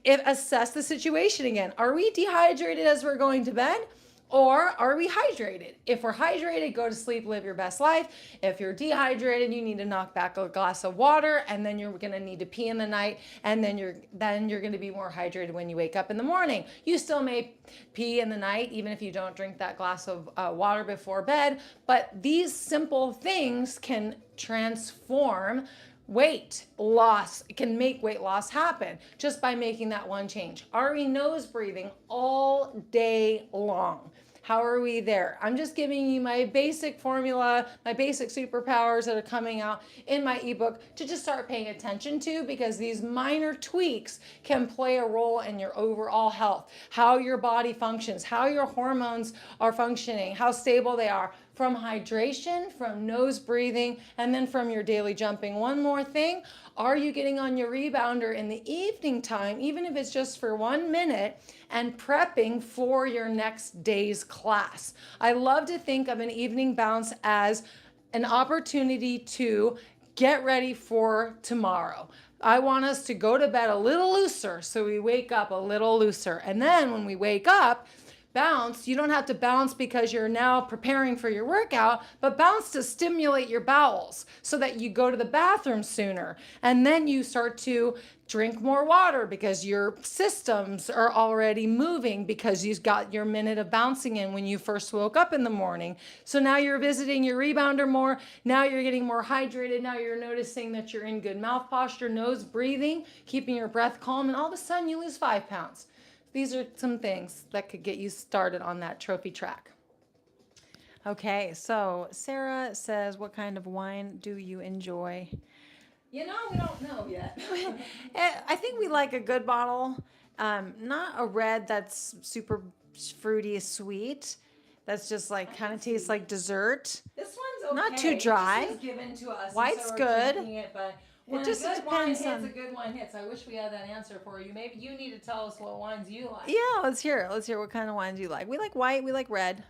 assess the situation again. Are we dehydrated as we're going to bed? Or are we hydrated? If we're hydrated, go to sleep, live your best life. If you're dehydrated, you need to knock back a glass of water, and then you're going to need to pee in the night, and then you're going to be more hydrated when you wake up in the morning. You still may pee in the night, even if you don't drink that glass of water before bed, but these simple things can transform weight loss. It can make weight loss happen just by making that one change. Are we nose breathing all day long? How are we there? I'm just giving you my basic formula, my basic superpowers that are coming out in my ebook to just start paying attention to, because these minor tweaks can play a role in your overall health, how your body functions, how your hormones are functioning, how stable they are, from hydration, from nose breathing, and then from your daily jumping. One more thing, are you getting on your rebounder in the evening time, even if it's just for 1 minute, and prepping for your next day's class? I love to think of an evening bounce as an opportunity to get ready for tomorrow. I want us to go to bed a little looser so we wake up a little looser. And then when we wake up, bounce. You don't have to bounce because you're now preparing for your workout, but bounce to stimulate your bowels so that you go to the bathroom sooner. And then you start to drink more water because your systems are already moving because you've got your minute of bouncing in when you first woke up in the morning. So now you're visiting your rebounder more. Now you're getting more hydrated. Now you're noticing that you're in good mouth posture, nose breathing, keeping your breath calm, and all of a sudden you lose 5 pounds. These are some things that could get you started on that trophy track. Okay, so Sarah says, what kind of wine do you enjoy? You know, we don't know yet. I think we like a good bottle, not a red that's super fruity sweet. That's just like kind of tastes like dessert. This one's okay. Not too dry. This was given to us. White's so we're good. drinking it, but when It just a good depends wine hits, on- a good wine hits. I wish we had that answer for you. Maybe you need to tell us what wines you like. Yeah, let's hear it. Let's hear what kind of wines you like. We like white. We like red.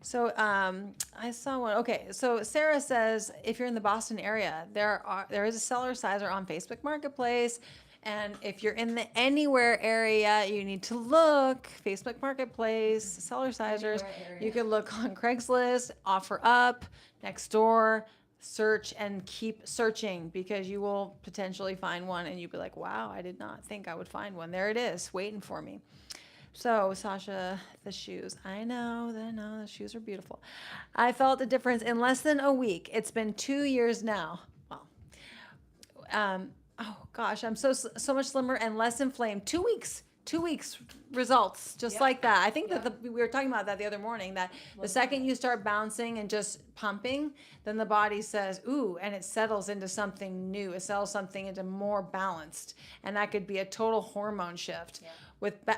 So I saw one. Okay, so Sarah says if you're in the Boston area, there is a seller sizer on Facebook Marketplace, and if you're in the anywhere area, you need to look Facebook Marketplace, seller sizers. Anywhere area. You can look on Craigslist, Offer Up, Nextdoor. Search and keep searching because you will potentially find one, and you'll be like, "Wow, I did not think I would find one. There it is, waiting for me." So, Sasha, the shoes. I know, the shoes are beautiful. I felt a difference in less than a week. It's been 2 years now. Well, oh gosh, I'm so much slimmer and less inflamed. 2 weeks. 2 weeks results, just like that. I think that we were talking about that the other morning, that the second you start bouncing and just pumping, then the body says, ooh, and it settles into something new. It settles something into more balanced. And that could be a total hormone shift. Yeah.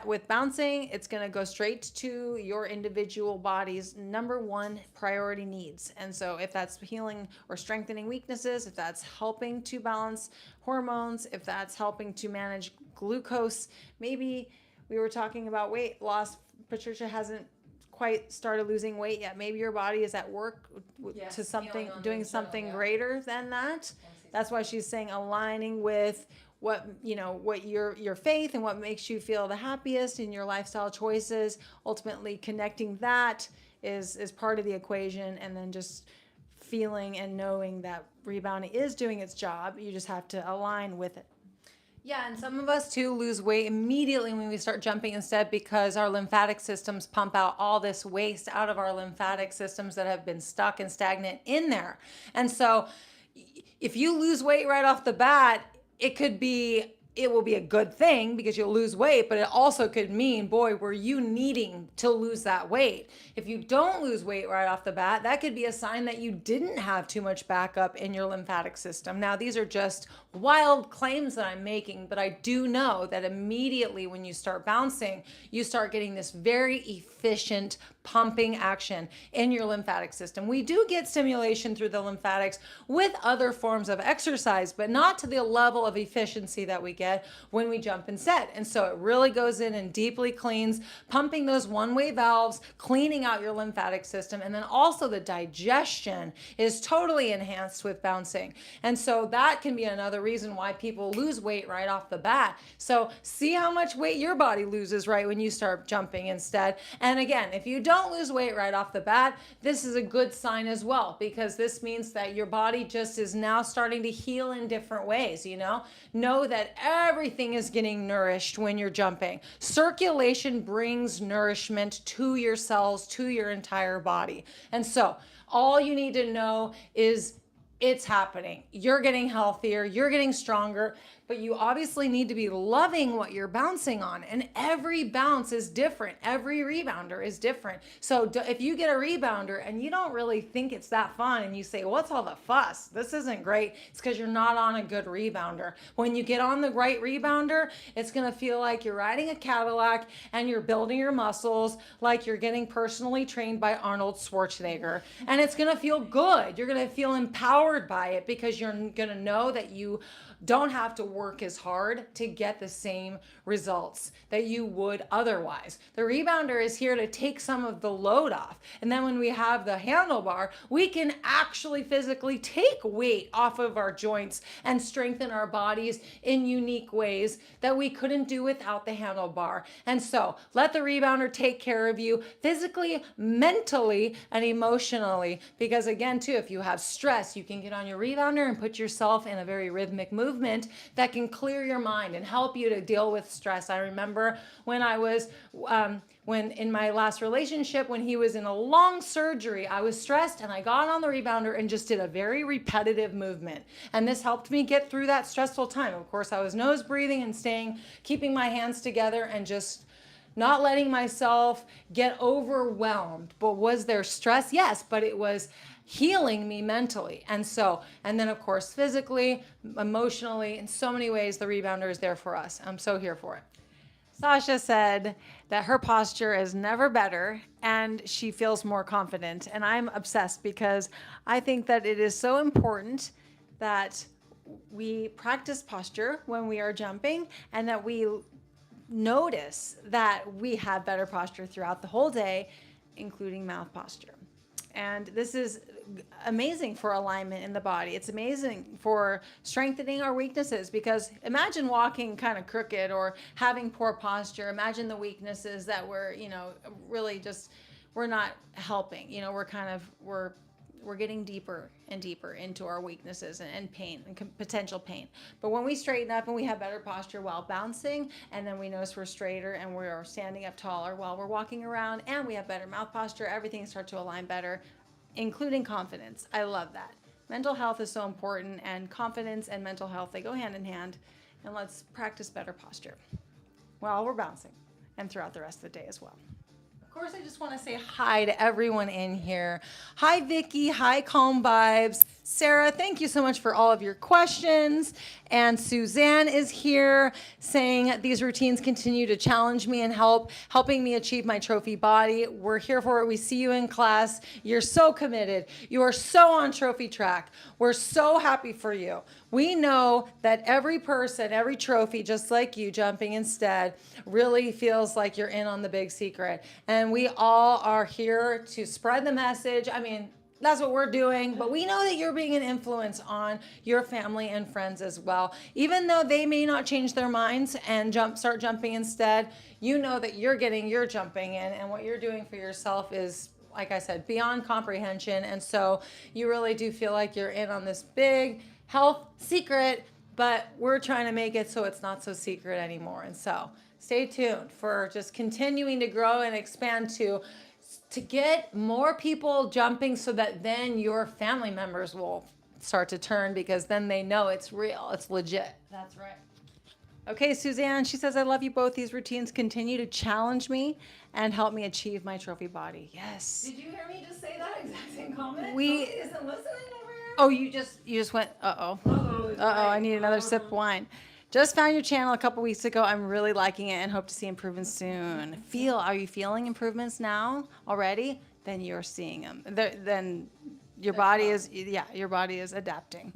With bouncing, it's going to go straight to your individual body's number one priority needs. And so if that's healing or strengthening weaknesses, if that's helping to balance hormones, if that's helping to manage glucose, maybe we were talking about weight loss. Patricia hasn't quite started losing weight yet. Maybe your body is at work to something, doing something greater than that. That's why she's saying aligning with what your faith and what makes you feel the happiest in your lifestyle choices. Ultimately connecting that is part of the equation, and then just feeling and knowing that rebounding is doing its job. You just have to align with it. Yeah, and some of us too lose weight immediately when we start jumping instead because our lymphatic systems pump out all this waste out of our lymphatic systems that have been stuck and stagnant in there. And so if you lose weight right off the bat, it will be a good thing because you'll lose weight, but it also could mean, boy, were you needing to lose that weight. If you don't lose weight right off the bat, that could be a sign that you didn't have too much backup in your lymphatic system. Now, these are just wild claims that I'm making, but I do know that immediately when you start bouncing, you start getting this very efficient pumping action in your lymphatic system. We do get stimulation through the lymphatics with other forms of exercise, but not to the level of efficiency that we get when we jump and set. And so it really goes in and deeply cleans, pumping those one-way valves, cleaning out your lymphatic system, and then also the digestion is totally enhanced with bouncing. And so that can be another reason why people lose weight right off the bat. So see how much weight your body loses right when you start jumping instead. And again, if you don't lose weight right off the bat, this is a good sign as well, because this means that your body just is now starting to heal in different ways. Know that everything is getting nourished when you're jumping. Circulation brings nourishment to your cells, to your entire body. And so all you need to know is it's happening. You're getting healthier, you're getting stronger, but you obviously need to be loving what you're bouncing on. And every bounce is different. Every rebounder is different. So if you get a rebounder and you don't really think it's that fun and you say, what's all the fuss? This isn't great. It's because you're not on a good rebounder. When you get on the right rebounder, it's going to feel like you're riding a Cadillac and you're building your muscles like you're getting personally trained by Arnold Schwarzenegger. And it's going to feel good. You're going to feel empowered by it because you're going to know that you don't have to work as hard to get the same results that you would otherwise. The rebounder is here to take some of the load off. And then when we have the handlebar, we can actually physically take weight off of our joints and strengthen our bodies in unique ways that we couldn't do without the handlebar. And so let the rebounder take care of you physically, mentally, and emotionally. Because again, too, if you have stress, you can get on your rebounder and put yourself in a very rhythmic movement that can clear your mind and help you to deal with stress. I remember when I was, when in my last relationship, when he was in a long surgery, I was stressed and I got on the rebounder and just did a very repetitive movement. And this helped me get through that stressful time. Of course, I was nose breathing and keeping my hands together and just not letting myself get overwhelmed. But was there stress? Yes, but it was healing me mentally. And then of course, physically, emotionally, in so many ways, the rebounder is there for us. I'm so here for it. Sasha said that her posture is never better and she feels more confident. And I'm obsessed because I think that it is so important that we practice posture when we are jumping and that we notice that we have better posture throughout the whole day, including mouth posture. And this is amazing for alignment in the body. It's amazing for strengthening our weaknesses, because imagine walking kind of crooked or having poor posture. Imagine the weaknesses that we're, really just, we're not helping. We're getting deeper and deeper into our weaknesses and pain and potential pain. But when we straighten up and we have better posture while bouncing, and then we notice we're straighter and we're standing up taller while we're walking around, and we have better mouth posture, everything starts to align better, including confidence. I love that. Mental health is so important, and confidence and mental health, they go hand in hand. And let's practice better posture while we're bouncing and throughout the rest of the day as well. Of course, I just want to say hi to everyone in here. Hi, Vicki. Hi, Calm Vibes. Sarah, thank you so much for all of your questions. And Suzanne is here saying these routines continue to challenge me and helping me achieve my trophy body. We're here for it. We see you in class. You're so committed. You are so on trophy track. We're so happy for you. We know that every person, every trophy, just like you jumping instead, really feels like you're in on the big secret. And we all are here to spread the message. I mean, that's what we're doing, but we know that you're being an influence on your family and friends as well. Even though they may not change their minds and start jumping instead, you know that you're getting your jumping in, and what you're doing for yourself is, like I said, beyond comprehension. And so you really do feel like you're in on this big health secret, but we're trying to make it so it's not so secret anymore. And so stay tuned for just continuing to grow and expand to get more people jumping, so that then your family members will start to turn, because then they know it's real, it's legit. That's right. Okay, Suzanne, she says, I love you both. These routines continue to challenge me and help me achieve my trophy body. Yes. Did you hear me just say that exact same comment? We Somebody isn't listening over here? Oh, you just went, uh-oh. I need another sip of wine. Just found your channel a couple weeks ago. I'm really liking it and hope to see improvements soon. Are you feeling improvements now already? Then you're seeing them. Then your body is adapting.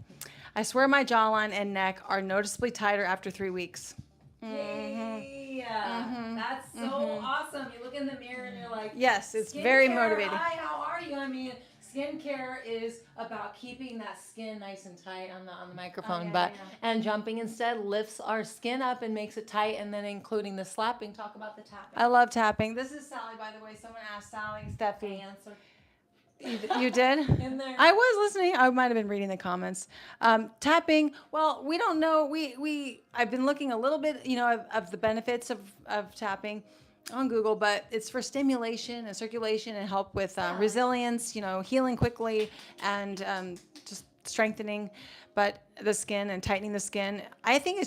I swear my jawline and neck are noticeably tighter after 3 weeks. Yay! That's so awesome. You look in the mirror and you're like, yes, it's very motivating. Hi, how are you? I mean, skincare is about keeping that skin nice and tight on the microphone, and jumping instead lifts our skin up and makes it tight, and then including the slapping. Talk about the tapping. I love tapping. This is Sally, by the way. Someone asked Sally, Steffi. Answer. You did? In there. I was listening. I might have been reading the comments. Tapping. Well, we don't know. I've been looking a little bit, of the benefits of tapping on Google, but it's for stimulation and circulation and help with resilience, healing quickly and just strengthening, but the skin and tightening the skin. I think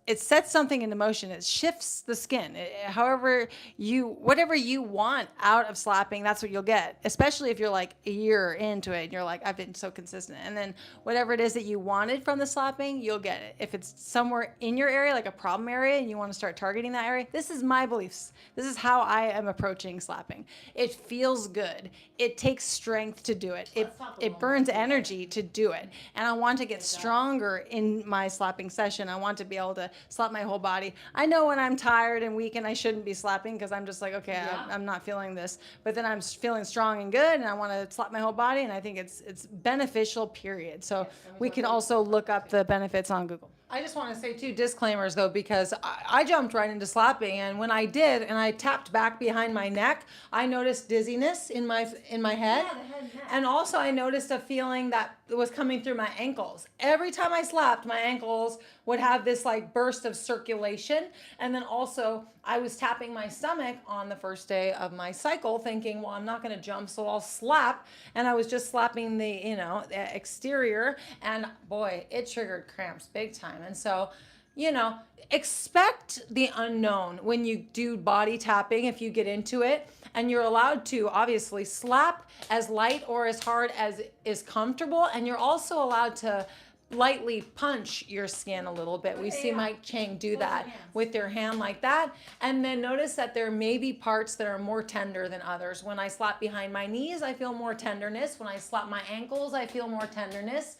it sets something into motion. It shifts the skin. Whatever you want out of slapping, that's what you'll get, especially if you're like a year into it and you're like, I've been so consistent. And then whatever it is that you wanted from the slapping, you'll get it. If it's somewhere in your area, like a problem area, and you want to start targeting that area, this is my beliefs. This is how I am approaching slapping. It feels good. It takes strength to do it. It burns energy to do it. And I want to get stronger stronger in my slapping session. I want to be able to slap my whole body. I know when I'm tired and weak and I shouldn't be slapping because I'm just like, okay, I'm not feeling this. But then I'm feeling strong and good and I want to slap my whole body, and I think it's beneficial, period. So we can also look up the benefits on Google. I just want to say two disclaimers though, because I jumped right into slapping, and when I did, and I tapped back behind my neck, I noticed dizziness in my head, the head and neck. and also I noticed a feeling that was coming through my ankles. Every time I slapped, my ankles would have this like burst of circulation, and then also I was tapping my stomach on the first day of my cycle, thinking, well, I'm not going to jump, so I'll slap, and I was just slapping the the exterior, and boy, it triggered cramps big time. And so, expect the unknown when you do body tapping if you get into it. And you're allowed to obviously slap as light or as hard as is comfortable. And you're also allowed to lightly punch your skin a little bit. We see Mike Chang do that with their hand like that. And then notice that there may be parts that are more tender than others. When I slap behind my knees, I feel more tenderness. When I slap my ankles, I feel more tenderness.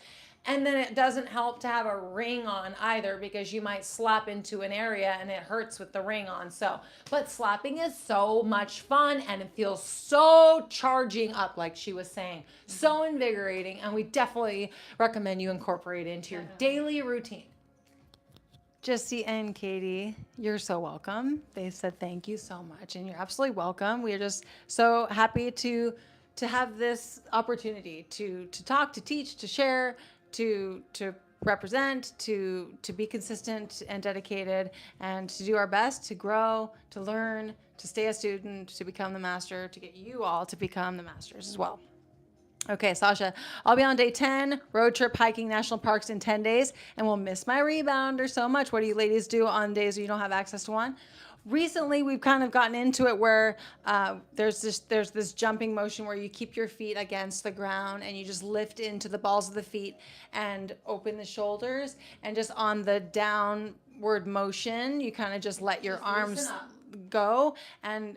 And then it doesn't help to have a ring on either, because you might slap into an area and it hurts with the ring on. But slapping is so much fun, and it feels so charging up, like she was saying, so invigorating. And we definitely recommend you incorporate it into your daily routine. Jesse and Katie, you're so welcome. They said thank you so much, and you're absolutely welcome. We are just so happy to have this opportunity to talk, to teach, to share, to represent, to be consistent and dedicated, and to do our best to grow, to learn, to stay a student, to become the master, to get you all to become the masters as well. Okay, Sasha, I'll be on day 10, road trip hiking national parks in 10 days, and we'll miss my rebounder so much. What do you ladies do on days where you don't have access to one? Recently, we've kind of gotten into it where there's this jumping motion where you keep your feet against the ground and you just lift into the balls of the feet and open the shoulders, and just on the downward motion, you kind of just let your arms go, and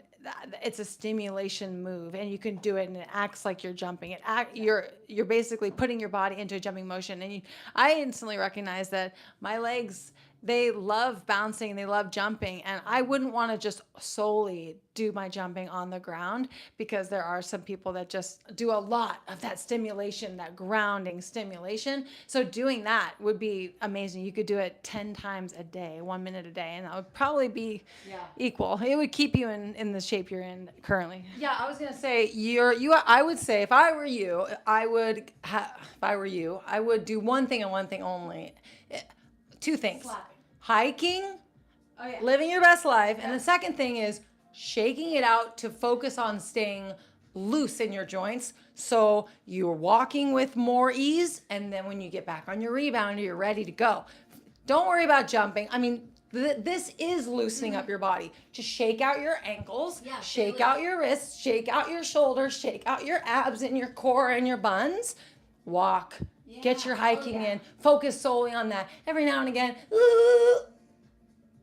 it's a stimulation move, and you can do it and it acts like you're jumping. You're basically putting your body into a jumping motion, and I instantly recognize that my legs, they love bouncing, they love jumping, and I wouldn't want to just solely do my jumping on the ground, because there are some people that just do a lot of that stimulation, that grounding stimulation. So doing that would be amazing. You could do it 10 times a day, 1 minute a day, and that would probably be equal. It would keep you in the shape you're in currently. Yeah, I was gonna say I would say if I were you, I would do one thing and one thing only. Two things. Slapping. Hiking, living your best life, and the second thing is shaking it out to focus on staying loose in your joints, so you're walking with more ease, and then when you get back on your rebounder, you're ready to go. Don't worry about jumping. I mean, this is loosening up your body. Just shake out your ankles, shake out your wrists, shake out your shoulders, shake out your abs and your core and your buns. Walk. Get your hiking in. Focus solely on that. Every now and again,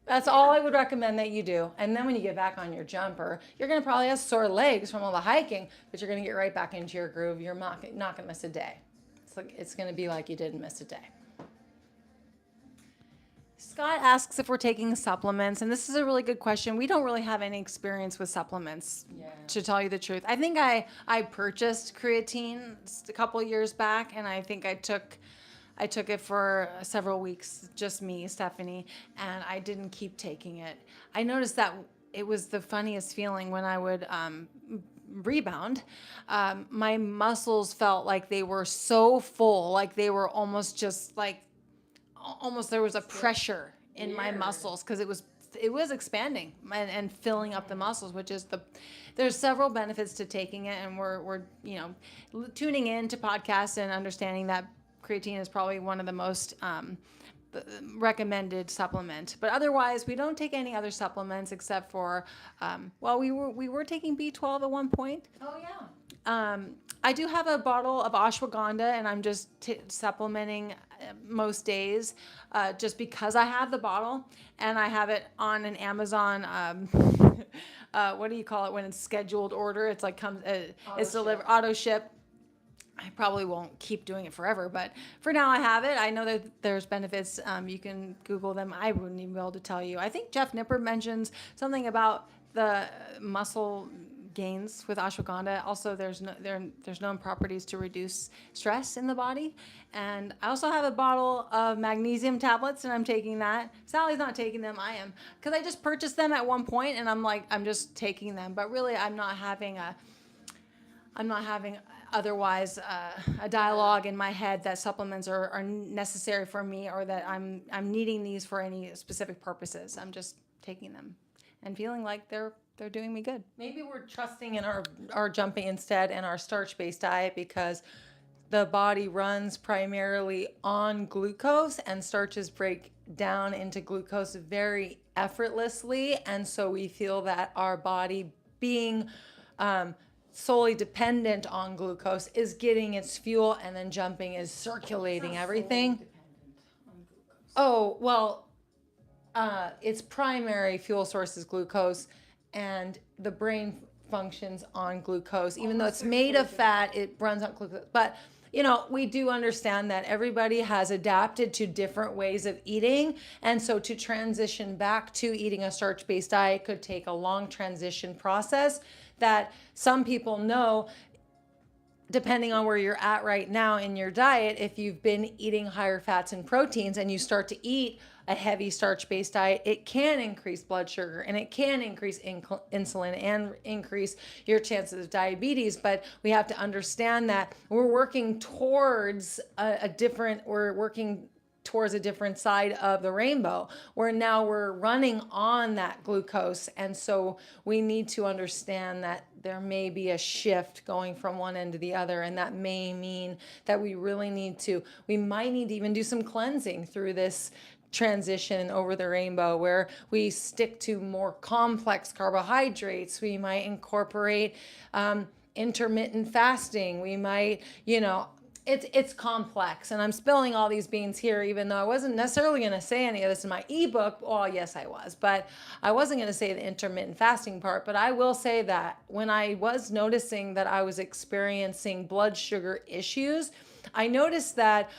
that's all I would recommend that you do. And then when you get back on your jumper, you're going to probably have sore legs from all the hiking, but you're going to get right back into your groove. You're not going to miss a day. It's going to be like you didn't miss a day. Scott asks if we're taking supplements, and this is a really good question. We don't really have any experience with supplements, to tell you the truth. I think I purchased creatine a couple years back, and I think I took it for several weeks, just me, Stephanie, and I didn't keep taking it. I noticed that it was the funniest feeling when I would rebound. My muscles felt like they were so full, like they were almost just like, almost there was a pressure in my muscles, because it was expanding and filling up the muscles, which is there's several benefits to taking it, and we're tuning in to podcasts and understanding that creatine is probably one of the most recommended supplement. But otherwise, we don't take any other supplements except for we were taking B12 at one point. Oh yeah. I do have a bottle of ashwagandha, and I'm just supplementing most days, just because I have the bottle, and I have it on an Amazon. What do you call it when it's scheduled order? It's like it's delivered auto ship. I probably won't keep doing it forever, but for now I have it. I know that there's benefits. You can Google them. I wouldn't even be able to tell you. I think Jeff Nipper mentions something about the muscle gains with ashwagandha. Also, there's known properties to reduce stress in the body. And I also have a bottle of magnesium tablets, and I'm taking that. Sally's not taking them. I am, because I just purchased them at one point, and I'm just taking them. But really, I'm not having otherwise a dialogue in my head that supplements are necessary for me, or that I'm needing these for any specific purposes. I'm just taking them and feeling like they're doing me good. Maybe we're trusting in our jumping instead and our starch-based diet, because the body runs primarily on glucose, and starches break down into glucose very effortlessly. And so we feel that our body, being solely dependent on glucose, is getting its fuel, and then jumping is circulating everything. Oh, well, its primary fuel source is glucose, and the brain functions on glucose. Even though it's made of fat, it runs on glucose. But we do understand that everybody has adapted to different ways of eating. And so to transition back to eating a starch-based diet could take a long transition process that some people know, depending on where you're at right now in your diet. If you've been eating higher fats and proteins and you start to eat a heavy starch-based diet, it can increase blood sugar, and it can increase insulin and increase your chances of diabetes. But we have to understand that we're working towards a different side of the rainbow, where now we're running on that glucose. And so we need to understand that there may be a shift going from one end to the other. And that may mean that we might need to even do some cleansing through this transition over the rainbow, where we stick to more complex carbohydrates. We might incorporate intermittent fasting. We might, it's complex, and I'm spilling all these beans here, even though I wasn't necessarily going to say any of this in my ebook. Well, yes, I was, but I wasn't going to say the intermittent fasting part. But I will say that when I was noticing that I was experiencing blood sugar issues, I noticed that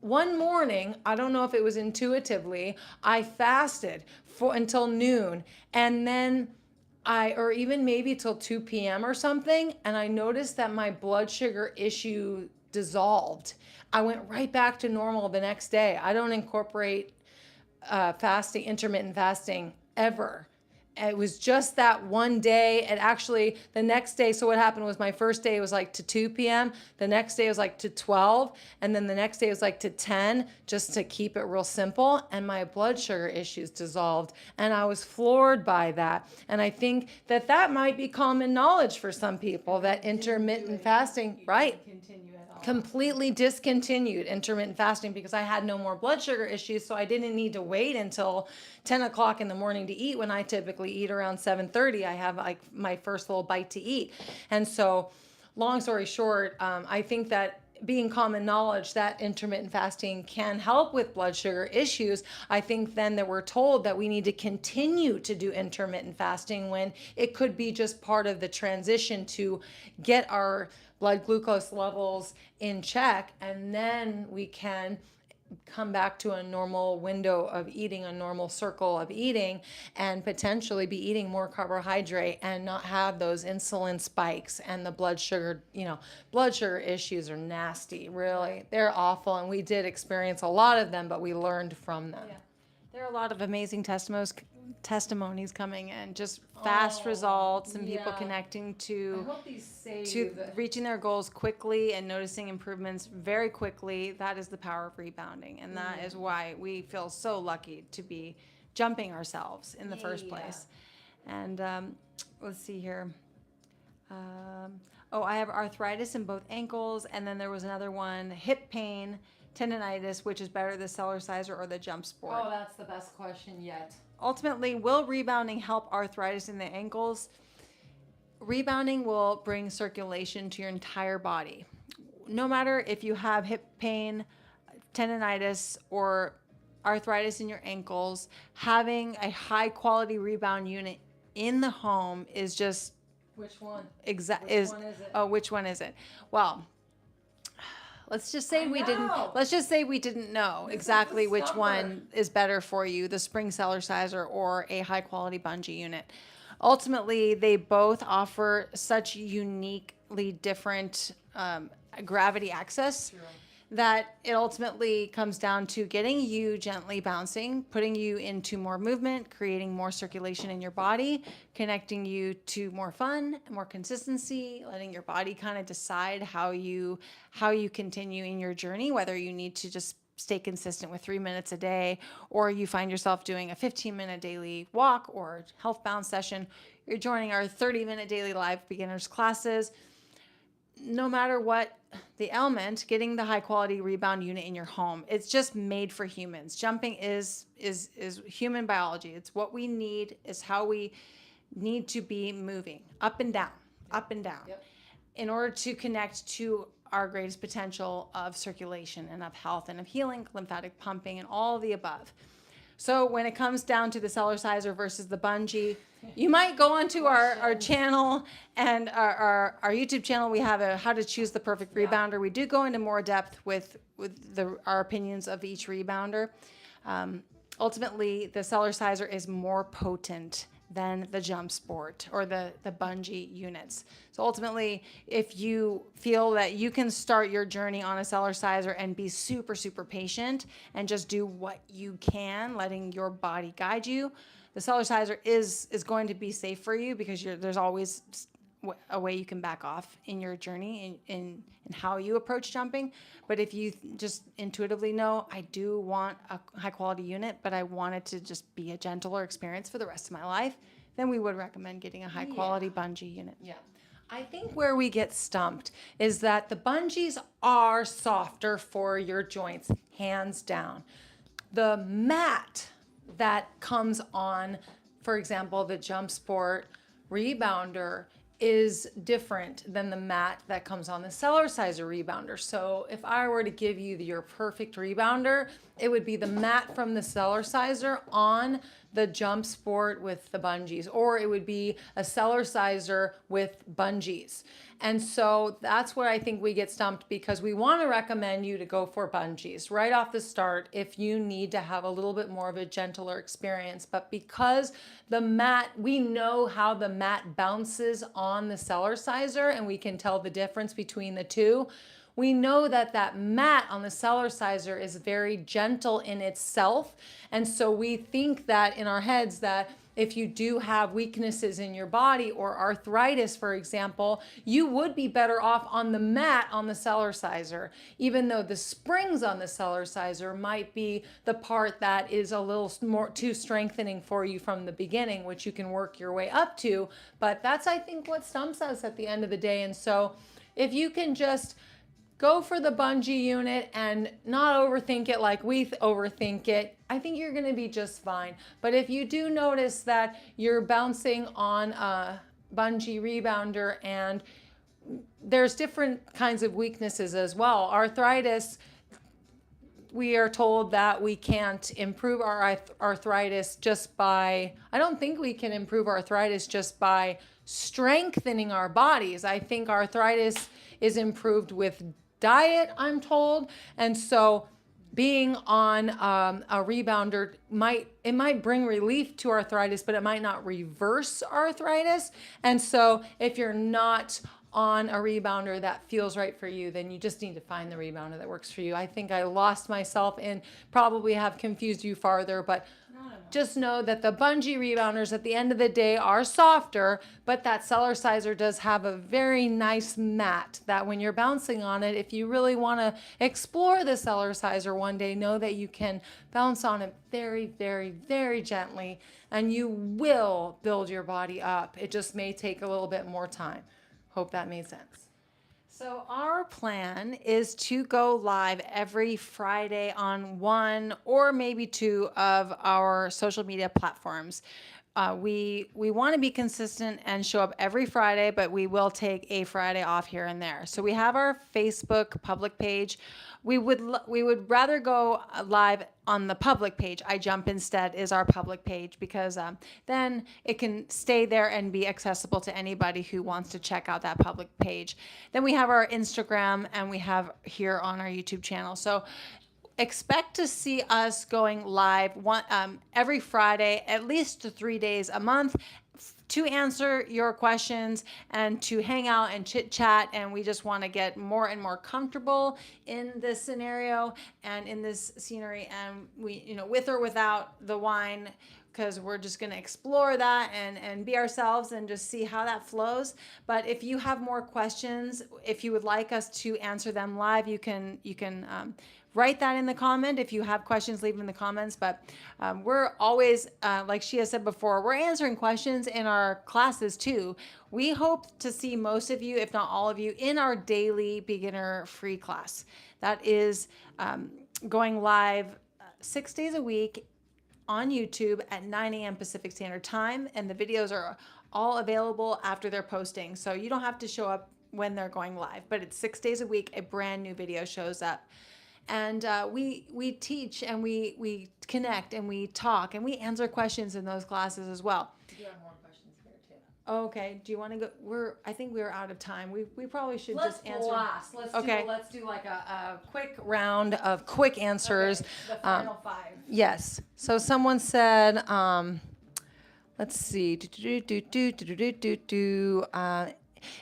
one morning, I don't know if it was intuitively, I fasted until noon, and then or even maybe till 2 p.m. or something, and I noticed that my blood sugar issue dissolved. I went right back to normal the next day. I don't incorporate intermittent fasting ever. It was just that one day, and actually the next day. So what happened was, my first day was like to 2 p.m. The next day was like to 12. And then the next day was like to 10, just to keep it real simple. And my blood sugar issues dissolved. And I was floored by that. And I think that might be common knowledge for some people, that intermittent fasting, right? Completely discontinued intermittent fasting because I had no more blood sugar issues, so I didn't need to wait until 10 o'clock in the morning to eat, when I typically eat around 7:30. I have like my first little bite to eat. And so, long story short, I think that being common knowledge that intermittent fasting can help with blood sugar issues, I think then that we're told that we need to continue to do intermittent fasting, when it could be just part of the transition to get our blood glucose levels in check, and then we can come back to a normal window of eating, a normal circle of eating, and potentially be eating more carbohydrate and not have those insulin spikes and the blood sugar. Blood sugar issues are nasty, really. They're awful, and we did experience a lot of them, but we learned from them. Yeah. There are a lot of amazing testimonies coming in, just fast results, and people connecting to reaching their goals quickly and noticing improvements very quickly. That is the power of rebounding, and that is why we feel so lucky to be jumping ourselves in the first place. And let's see here. I have arthritis in both ankles, and then there was another one, hip pain, tendonitis, which is better, the Cellerciser or the jump sport? Oh, that's the best question yet. Ultimately, will rebounding help arthritis in the ankles? Rebounding will bring circulation to your entire body. No matter if you have hip pain, tendonitis, or arthritis in your ankles, having a high quality rebound unit in the home is just... Which one? Which one is it? Oh, which one is it? Well, Let's just say I we didn't. know. Let's just say we didn't know This is exactly the which stopper. one is better for you: the spring Cellerciser or a high quality bungee unit. Ultimately, they both offer such uniquely different gravity access that it ultimately comes down to getting you gently bouncing, putting you into more movement, creating more circulation in your body, connecting you to more fun, more consistency, letting your body kind of decide how you continue in your journey, whether you need to just stay consistent with 3 minutes a day, or you find yourself doing a 15-minute daily walk or health bound session. You're joining our 30-minute daily live beginners classes. No matter what the element, getting the high quality rebound unit in your home, it's just made for humans. Jumping is human biology. It's what we need, is how we need to be moving up and down, up and down, in order to connect to our greatest potential of circulation and of health and of healing, lymphatic pumping, and all of the above. So when it comes down to the Cellerciser versus the bungee, you might go onto our channel and our YouTube channel. We have a how to choose the perfect rebounder. We do go into more depth with our opinions of each rebounder. Ultimately, the Cellerciser is more potent than the jump sport or the bungee units. So ultimately, if you feel that you can start your journey on a Cellerciser and be super, super patient and just do what you can, letting your body guide you, the Cellerciser is going to be safe for you, because there's always a way you can back off in your journey in how you approach jumping. But if you just intuitively know, I do want a high quality unit, but I want it to just be a gentler experience for the rest of my life, then we would recommend getting a high quality bungee unit. Yeah. I think where we get stumped is that the bungees are softer for your joints, hands down. The mat that comes on, for example, the jump sport rebounder, is different than the mat that comes on the Cellerciser rebounder. So if I were to give you your perfect rebounder, it would be the mat from the Cellerciser on the jump sport with the bungees, or it would be a Cellerciser with bungees. And so that's where I think we get stumped, because we want to recommend you to go for bungees right off the start if you need to have a little bit more of a gentler experience. But because the mat, we know how the mat bounces on the Cellerciser, and we can tell the difference between the two. We know that that mat on the Cellerciser is very gentle in itself. And so we think that in our heads that if you do have weaknesses in your body or arthritis, for example, you would be better off on the mat on the Cellerciser, even though the springs on the Cellerciser might be the part that is a little more too strengthening for you from the beginning, which you can work your way up to. But that's, I think, what stumps us at the end of the day. And so if you can just go for the bungee unit and not overthink it like we overthink it, I think you're going to be just fine. But if you do notice that you're bouncing on a bungee rebounder and there's different kinds of weaknesses as well. Arthritis, we are told that we can't improve our arthritis just by, I don't think we can improve arthritis just by strengthening our bodies. I think arthritis is improved with diet, I'm told. And so being on a rebounder might bring relief to arthritis, but it might not reverse arthritis. And so if you're not on a rebounder that feels right for you, then you just need to find the rebounder that works for you. I think I lost myself and probably have confused you farther, but just know that the bungee rebounders at the end of the day are softer, but that Cellerciser does have a very nice mat that when you're bouncing on it, if you really want to explore the Cellerciser one day, know that you can bounce on it very, very, very gently, and you will build your body up. It just may take a little bit more time. Hope that made sense. So our plan is to go live every Friday on one or maybe two of our social media platforms. We want to be consistent and show up every Friday, but we will take a Friday off here and there. So we have our Facebook public page. We would rather go live on the public page. I Jump Instead is our public page because then it can stay there and be accessible to anybody who wants to check out that public page. Then we have our Instagram and we have here on our YouTube channel. So expect to see us going live every Friday, at least 3 days a month, to answer your questions and to hang out and chit chat. And we just want to get more and more comfortable in this scenario and in this scenery. And we, with or without the wine, because we're just going to explore that and be ourselves and just see how that flows. But if you have more questions, if you would like us to answer them live, you can write that in the comment. If you have questions, leave them in the comments. But we're always, like she has said before, we're answering questions in our classes too. We hope to see most of you, if not all of you, in our daily beginner free class. That is going live 6 days a week on YouTube at 9 a.m. Pacific Standard Time. And the videos are all available after they're posting. So you don't have to show up when they're going live, but it's 6 days a week, a brand new video shows up. And we teach and we connect and we talk and we answer questions in those classes as well. You have more questions here too. Okay. Do you want to go? I think we're out of time. We probably should Let's just answer. blast. Okay. Let's do like a quick round of quick answers. Okay, the final 5. Yes. So someone said, let's see.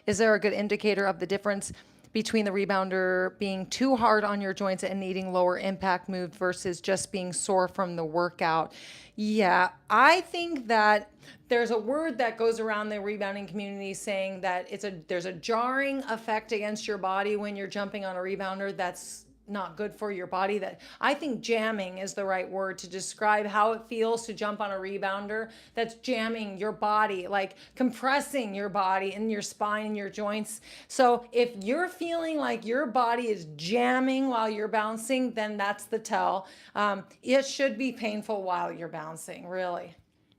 Is there a good indicator of the difference between the rebounder being too hard on your joints and needing lower impact move versus just being sore from the workout? Yeah, I think that there's a word that goes around the rebounding community saying that there's a jarring effect against your body when you're jumping on a rebounder that's not good for your body. That I think jamming is the right word to describe how it feels to jump on a rebounder that's jamming your body, like compressing your body and your spine and your joints. So if you're feeling like your body is jamming while you're bouncing, then that's the tell. It should be painful while you're bouncing, really.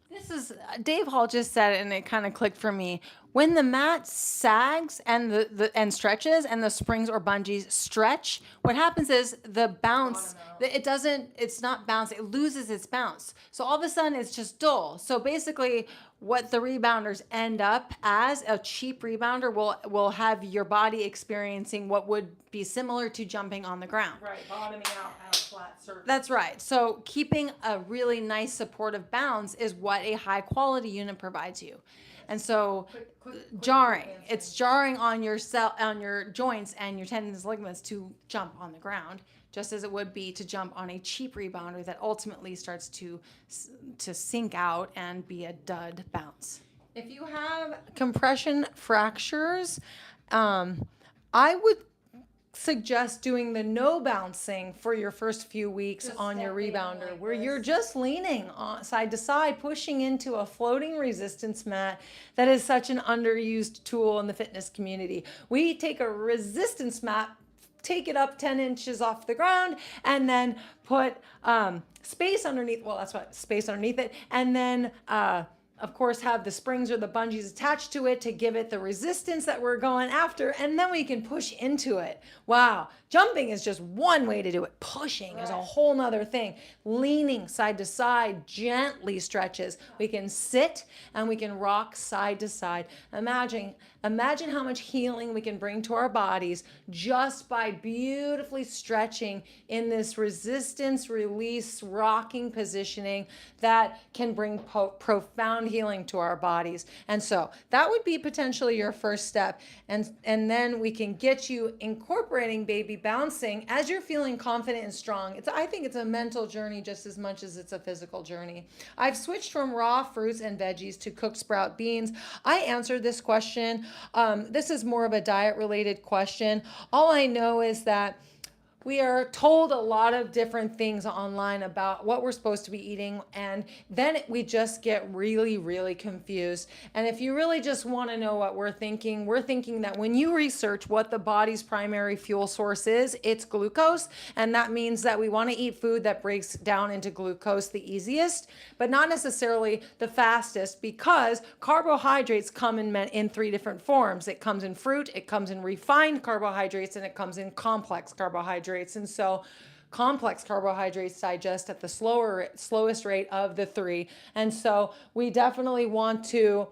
This is Dave Hall just said it and it kind of clicked for me. When the mat sags and and stretches and the springs or bungees stretch, what happens is the bounce, it's not bounce, it loses its bounce. So all of a sudden it's just dull. So basically what the rebounders end up as, a cheap rebounder will have your body experiencing what would be similar to jumping on the ground. Right, bottoming out at a flat surface. That's right. So keeping a really nice supportive bounce is what a high quality unit provides you. And so jarring, it's jarring on your joints and your tendons, ligaments to jump on the ground, just as it would be to jump on a cheap rebounder that ultimately starts to sink out and be a dud bounce. If you have compression fractures, I would suggest doing the no bouncing for your first few weeks Just on your stepping rebounder, like where this. you're just leaning on side to side, pushing into a floating resistance mat that is such an underused tool in the fitness community. We take a resistance mat, take it up 10 inches off the ground, and then put space underneath. Well, that's what space underneath it, and then of course, have the springs or the bungees attached to it to give it the resistance that we're going after, and then we can push into it. Wow. Jumping is just one way to do it. Pushing is a whole nother thing. Leaning side to side gently stretches. We can sit and we can rock side to side. Imagine how much healing we can bring to our bodies just by beautifully stretching in this resistance, release, rocking positioning that can bring profound healing to our bodies. And so that would be potentially your first step. And then we can get you incorporating baby bouncing as you're feeling confident and strong. I think it's a mental journey just as much as it's a physical journey. I've switched from raw fruits and veggies to cooked sprout beans. I answered this question. This is more of a diet related question. All I know is that we are told a lot of different things online about what we're supposed to be eating, and then we just get really, really confused. And if you really just want to know what we're thinking that when you research what the body's primary fuel source is, it's glucose. And that means that we want to eat food that breaks down into glucose the easiest, but not necessarily the fastest, because carbohydrates come in three different forms. It comes in fruit, it comes in refined carbohydrates, and it comes in complex carbohydrates. And so complex carbohydrates digest at the slowest rate of the three. And so we definitely want to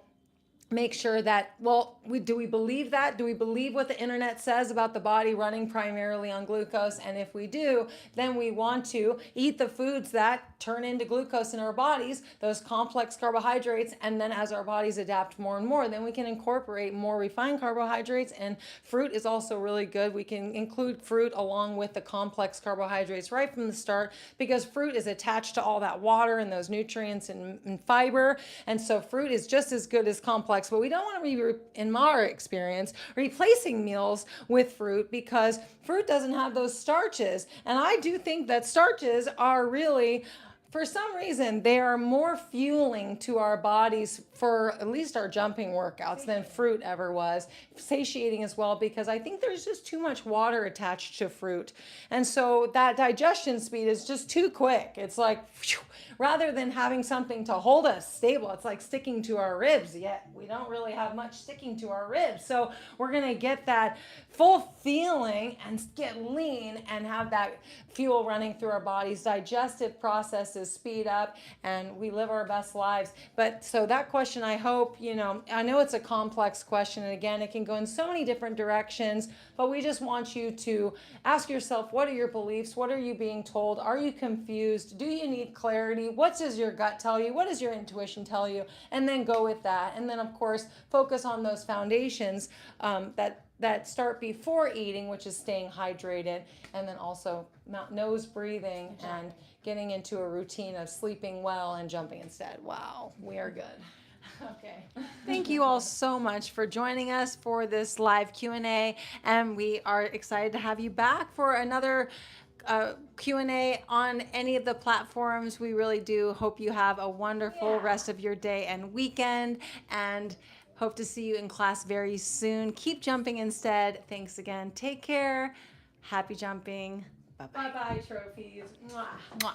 make sure that, well, do we believe that? Do we believe what the internet says about the body running primarily on glucose? And if we do, then we want to eat the foods that turn into glucose in our bodies, those complex carbohydrates. And then as our bodies adapt more and more, then we can incorporate more refined carbohydrates. And fruit is also really good. We can include fruit along with the complex carbohydrates right from the start, because fruit is attached to all that water and those nutrients and fiber. And so fruit is just as good as complex. But we don't want to be, in our experience, replacing meals with fruit, because fruit doesn't have those starches. And I do think that starches are really, for some reason, they are more fueling to our bodies for at least our jumping workouts than fruit ever was. Satiating as well, because I think there's just too much water attached to fruit. And so that digestion speed is just too quick. It's like, phew, rather than having something to hold us stable, it's like sticking to our ribs, yet we don't really have much sticking to our ribs. So we're gonna get that full feeling and get lean and have that fuel running through our bodies. Digestive processes speed up and we live our best lives. But so that question, I hope, I know it's a complex question, and again, it can go in so many different directions, but we just want you to ask yourself, what are your beliefs? What are you being told? Are you confused? Do you need clarity? What does your gut tell you? What does your intuition tell you? And then go with that. And then, of course, focus on those foundations that start before eating, which is staying hydrated, and then also nose breathing and getting into a routine of sleeping well and jumping instead. Wow, we are good. Okay. Thank you all so much for joining us for this live Q&A, and we are excited to have you back for another Q&A on any of the platforms. We really do hope you have a wonderful rest of your day and weekend, and hope to see you in class very soon. Keep jumping instead. Thanks again. Take care. Happy jumping. Bye-bye. Bye-bye, trophies. Mwah. Mwah.